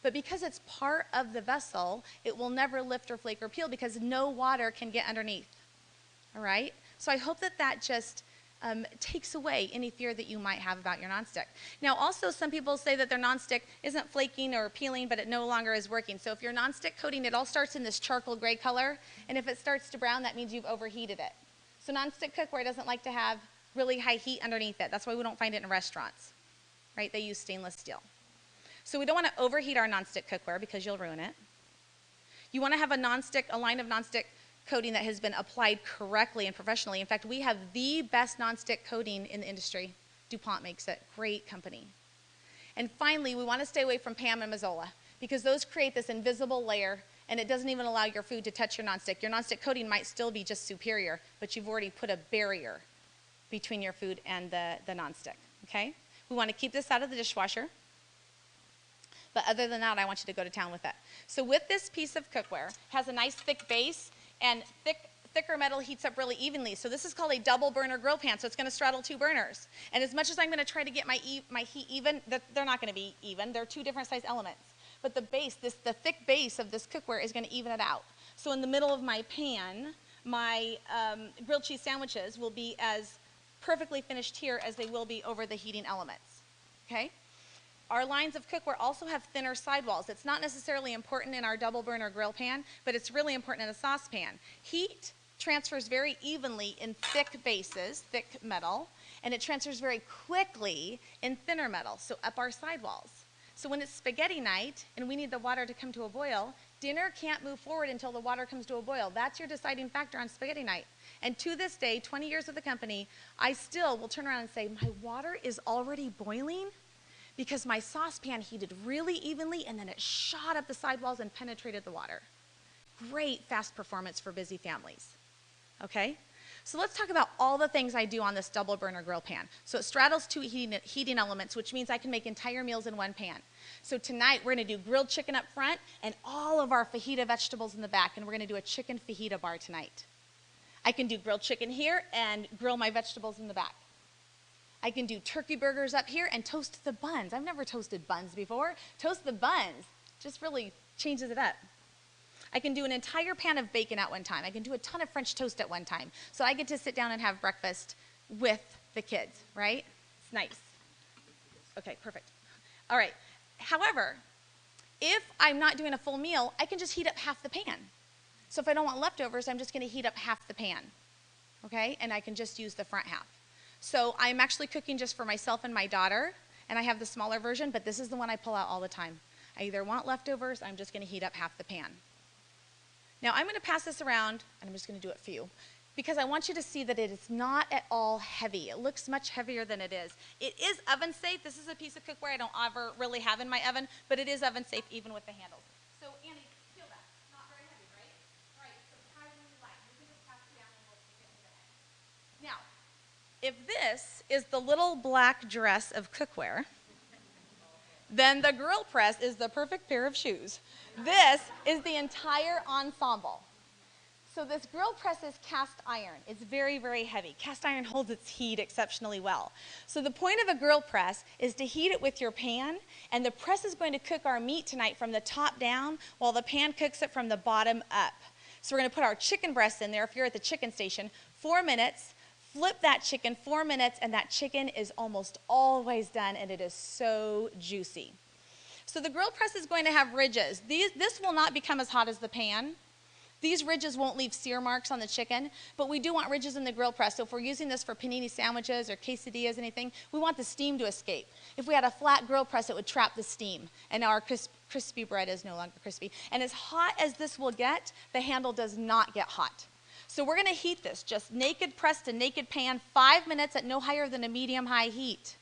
But because it's part of the vessel, it will never lift or flake or peel because no water can get underneath, all right? So I hope that just takes away any fear that you might have about your nonstick. Now also some people say that their nonstick isn't flaking or peeling, but it no longer is working. So if your nonstick coating, it all starts in this charcoal gray color, and if it starts to brown, that means you've overheated it. So nonstick cookware doesn't like to have really high heat underneath it. That's why we don't find it in restaurants, right? They use stainless steel. So we don't want to overheat our nonstick cookware because you'll ruin it. You want to have a line of nonstick coating that has been applied correctly and professionally. In fact, we have the best nonstick coating in the industry. DuPont makes it. Great company. And finally, we want to stay away from Pam and Mazola because those create this invisible layer and it doesn't even allow your food to touch your nonstick. Your nonstick coating might still be just superior, but you've already put a barrier between your food and the nonstick, okay? We want to keep this out of the dishwasher. But other than that, I want you to go to town with it. So with this piece of cookware, it has a nice thick base, and thicker metal heats up really evenly. So this is called a double burner grill pan, so it's going to straddle 2 burners. And as much as I'm going to try to get my heat even, they're not going to be even. They're 2 different size elements. But the base, the thick base of this cookware is going to even it out. So in the middle of my pan, my grilled cheese sandwiches will be as perfectly finished here as they will be over the heating elements. Okay? Our lines of cookware also have thinner sidewalls. It's not necessarily important in our double burner grill pan, but it's really important in a saucepan. Heat transfers very evenly in thick bases, thick metal, and it transfers very quickly in thinner metal, so up our sidewalls. So when it's spaghetti night and we need the water to come to a boil, dinner can't move forward until the water comes to a boil. That's your deciding factor on spaghetti night. And to this day, 20 years with the company, I still will turn around and say, my water is already boiling because my saucepan heated really evenly and then it shot up the sidewalls and penetrated the water. Great fast performance for busy families. Okay? So let's talk about all the things I do on this double burner grill pan. So it straddles 2 heating elements, which means I can make entire meals in one pan. So tonight we're going to do grilled chicken up front and all of our fajita vegetables in the back, and we're going to do a chicken fajita bar tonight. I can do grilled chicken here and grill my vegetables in the back. I can do turkey burgers up here and toast the buns. I've never toasted buns before. Toast the buns just really changes it up. I can do an entire pan of bacon at one time. I can do a ton of French toast at one time. So I get to sit down and have breakfast with the kids, right? It's nice. Okay, perfect. All right. However, if I'm not doing a full meal, I can just heat up half the pan. So if I don't want leftovers, I'm just going to heat up half the pan, okay? And I can just use the front half. So I'm actually cooking just for myself and my daughter, and I have the smaller version, but this is the one I pull out all the time. I either want leftovers, I'm just going to heat up half the pan. Now I'm going to pass this around, and I'm just going to do it for you, because I want you to see that it is not at all heavy. It looks much heavier than it is. It is oven safe. This is a piece of cookware I don't ever really have in my oven, but it is oven safe even with the handles. So Annie, feel that. Not very heavy, right? All right, so try when you like. You can just pass it down and we'll take it to the end. Now, if this is the little black dress of cookware, then the grill press is the perfect pair of shoes. This is the entire ensemble. So this grill press is cast iron. It's very, very heavy. Cast iron holds its heat exceptionally well. So the point of a grill press is to heat it with your pan, and the press is going to cook our meat tonight from the top down while the pan cooks it from the bottom up. So we're going to put our chicken breasts in there if you're at the chicken station, 4 minutes, flip that chicken 4 minutes, and that chicken is almost always done, and it is so juicy. So the grill press is going to have ridges. This will not become as hot as the pan. These ridges won't leave sear marks on the chicken, but we do want ridges in the grill press. So if we're using this for panini sandwiches or quesadillas, anything, we want the steam to escape. If we had a flat grill press, it would trap the steam, and our crispy bread is no longer crispy. And as hot as this will get, the handle does not get hot. So we're going to heat this, just naked press to naked pan, 5 minutes at no higher than a medium-high heat.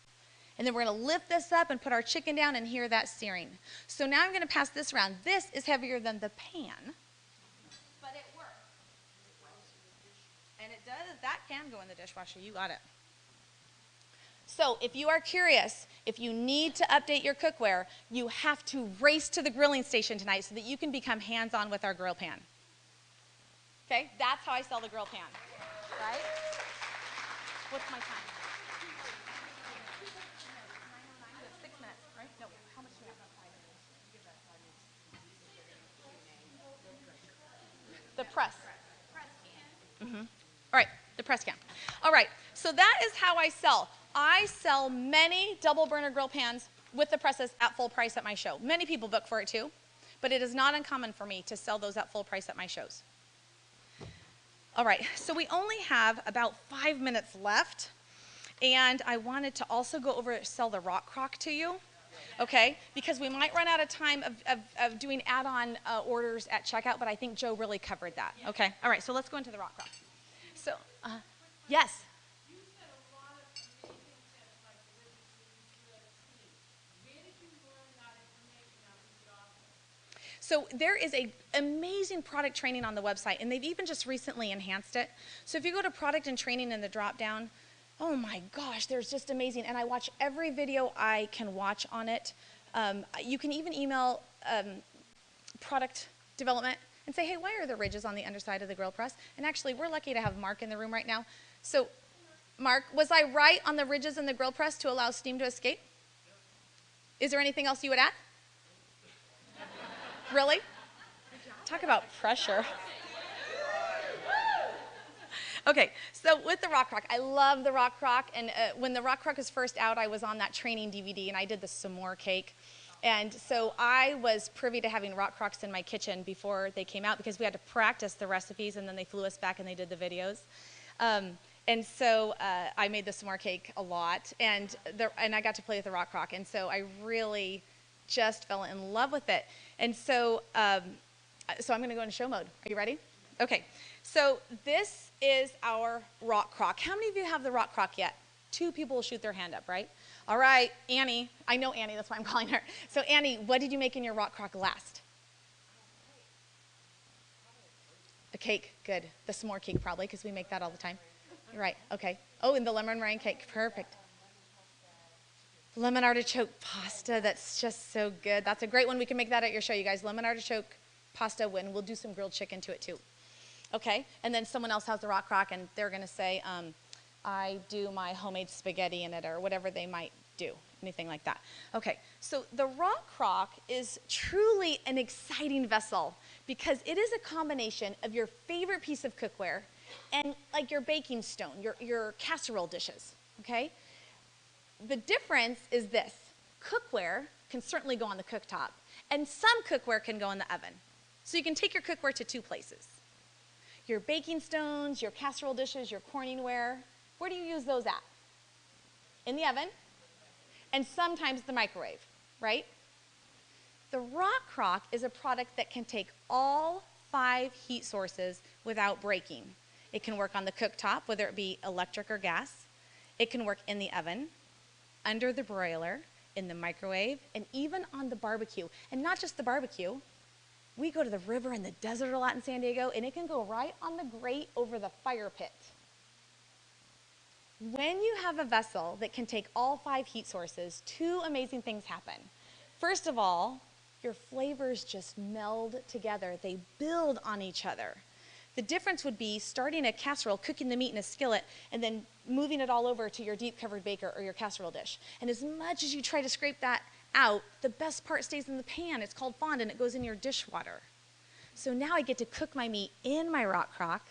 And then we're going to lift this up and put our chicken down and hear that searing. So now I'm going to pass this around. This is heavier than the pan, but it works. And it does. That can go in the dishwasher. You got it. So if you are curious, if you need to update your cookware, you have to race to the grilling station tonight so that you can become hands-on with our grill pan. Okay? That's how I sell the grill pan. Right? What's my time? 6 minutes, right? No, how much do we have? The press. Mm-hmm. All right, the press can. All right, so that is how I sell. I sell many double burner grill pans with the presses at full price at my show. Many people book for it too, but it is not uncommon for me to sell those at full price at my shows. All right, so we only have about 5 minutes left, and I wanted to also go over sell the Rock Crock to you, okay? Because we might run out of time of doing add-on orders at checkout, but I think Joe really covered that, okay? All right, so let's go into the Rock Crock. So, yes? You said a lot of amazing tips, like the steam. Where did you learn that information out of the office? So there is an amazing product training on the website, and they've even just recently enhanced it. So if you go to product and training in the drop-down, oh my gosh, there's just amazing. And I watch every video I can watch on it. You can even email product development and say, hey, why are there ridges on the underside of the grill press? And actually, we're lucky to have Mark in the room right now. So, Mark, was I right on the ridges in the grill press to allow steam to escape? Is there anything else you would add? Really? Talk about pressure. Okay, so with the Rock Crock, I love the Rock Crock, and when the Rock Crock was first out, I was on that training DVD, and I did the s'more cake. And so I was privy to having Rock Crocks in my kitchen before they came out because we had to practice the recipes, and then they flew us back and they did the videos. And so I made the s'more cake a lot, and I got to play with the Rock Crock, and so I really just fell in love with it. And so, so I'm going to go into show mode. Are you ready? Okay. So this is our Rock Crock. How many of you have the Rock Crock yet? 2 people will shoot their hand up, right? All right, Annie. I know Annie, that's why I'm calling her. So Annie, what did you make in your Rock Crock last? A cake, good. The s'more cake probably, because we make that all the time. You're right, okay. Oh, and the lemon meringue cake, perfect. Lemon artichoke pasta, that's just so good. That's a great one. We can make that at your show, you guys. Lemon artichoke pasta, when we'll do some grilled chicken to it too. Okay, and then someone else has the Rock Crock, and they're going to say, I do my homemade spaghetti in it, or whatever they might do, anything like that. Okay, so the Rock Crock is truly an exciting vessel because it is a combination of your favorite piece of cookware and like your baking stone, your casserole dishes, okay? The difference is this. Cookware can certainly go on the cooktop, and some cookware can go in the oven. So you can take your cookware to 2 places. Your baking stones, your casserole dishes, your Corningware, where do you use those at? In the oven, and sometimes the microwave, right? The Rock Crock is a product that can take all 5 heat sources without breaking. It can work on the cooktop, whether it be electric or gas. It can work in the oven, under the broiler, in the microwave, and even on the barbecue. And not just the barbecue. We go to the river and the desert a lot in San Diego, and it can go right on the grate over the fire pit. When you have a vessel that can take all 5 heat sources, 2 amazing things happen. First of all, your flavors just meld together. They build on each other. The difference would be starting a casserole, cooking the meat in a skillet, and then moving it all over to your deep covered baker or your casserole dish. And as much as you try to scrape that out, the best part stays in the pan. It's called fond, and it goes in your dishwater. So now I get to cook my meat in my Rock Crock,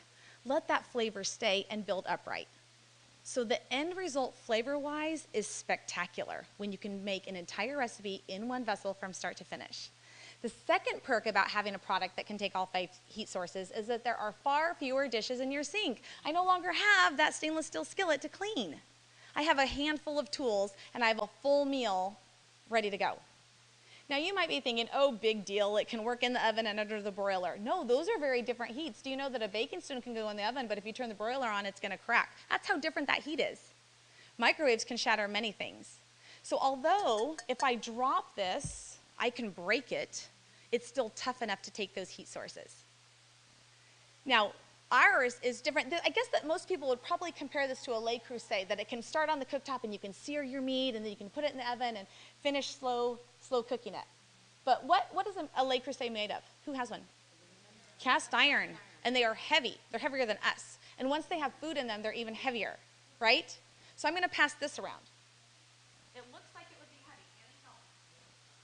let that flavor stay, and build upright. So the end result flavor-wise is spectacular when you can make an entire recipe in one vessel from start to finish. The second perk about having a product that can take all 5 heat sources is that there are far fewer dishes in your sink. I no longer have that stainless steel skillet to clean. I have a handful of tools, and I have a full meal ready to go. Now you might be thinking, oh, big deal, it can work in the oven and under the broiler. No, those are very different heats. Do you know that a baking stone can go in the oven, but if you turn the broiler on, it's gonna crack? That's how different that heat is. Microwaves can shatter many things. So although if I drop this, I can break it, it's still tough enough to take those heat sources. Now, ours is different. I guess that most people would probably compare this to a Le Creuset, that it can start on the cooktop and you can sear your meat and then you can put it in the oven and finish slow cooking it. But what is a Le Creuset made of? Who has one? Cast iron. And they are heavy. They're heavier than us. And once they have food in them, they're even heavier, right? So I'm going to pass this around. It looks like it would be heavy. Annie, tell me.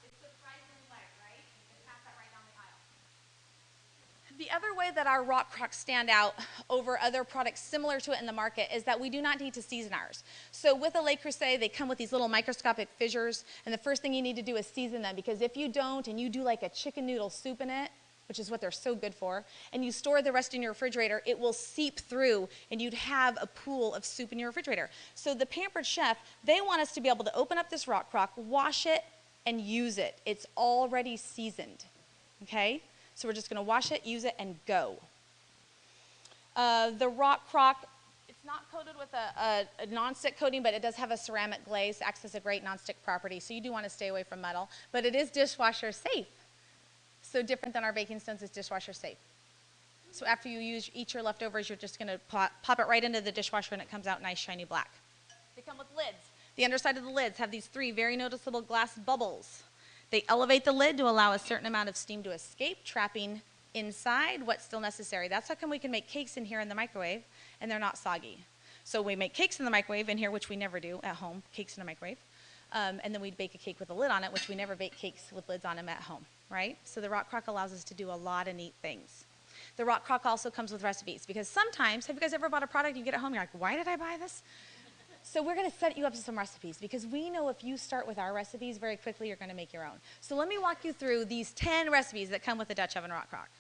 It's surprisingly light, right? You can pass that right down the aisle. The other way that our Rock Crocks stand out over other products similar to it in the market is that we do not need to season ours. So with a Le Creuset, they come with these little microscopic fissures, and the first thing you need to do is season them, because if you don't and you do like a chicken noodle soup in it, which is what they're so good for, and you store the rest in your refrigerator, it will seep through and you'd have a pool of soup in your refrigerator. So the Pampered Chef, they want us to be able to open up this Rock Crock, wash it, and use it. It's already seasoned, okay? So we're just going to wash it, use it, and go. The Rock Crock, it's not coated with a nonstick coating, but it does have a ceramic glaze. Acts as a great nonstick property, so you do want to stay away from metal. But it is dishwasher safe. So different than our baking stones, is dishwasher safe. So after you eat your leftovers, you're just going to pop it right into the dishwasher, and it comes out nice, shiny black. They come with lids. The underside of the lids have these 3 very noticeable glass bubbles. They elevate the lid to allow a certain amount of steam to escape, trapping inside what's still necessary. That's how come we can make cakes in here in the microwave and they're not soggy. So we make cakes in the microwave in here, which we never do at home, cakes in a microwave. And then we'd bake a cake with a lid on it, which we never bake cakes with lids on them at home, right? So the Rock Crock allows us to do a lot of neat things. The Rock Crock also comes with recipes because sometimes, have you guys ever bought a product and you get it home, you're like, why did I buy this? So we're going to set you up with some recipes because we know if you start with our recipes very quickly, you're going to make your own. So let me walk you through these 10 recipes that come with the Dutch Oven Rock Crock.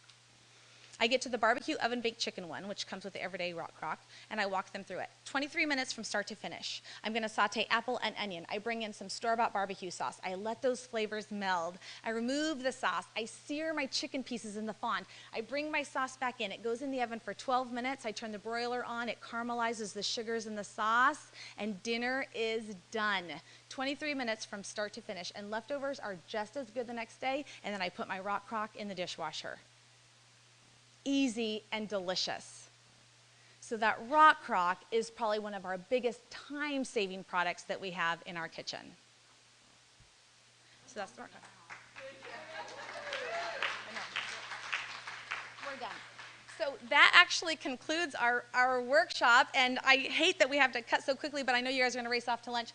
I get to the barbecue oven baked chicken one, which comes with the everyday Rock Crock, and I walk them through it. 23 minutes from start to finish. I'm going to saute apple and onion. I bring in some store-bought barbecue sauce. I let those flavors meld. I remove the sauce. I sear my chicken pieces in the fond. I bring my sauce back in. It goes in the oven for 12 minutes. I turn the broiler on. It caramelizes the sugars in the sauce, and dinner is done. 23 minutes from start to finish, and leftovers are just as good the next day, and then I put my Rock Crock in the dishwasher. Easy and delicious. So that Rock Crock is probably one of our biggest time-saving products that we have in our kitchen. So that's the Rock Crock. I know. We're done. So that actually concludes our workshop, and I hate that we have to cut so quickly, but I know you guys are going to race off to lunch.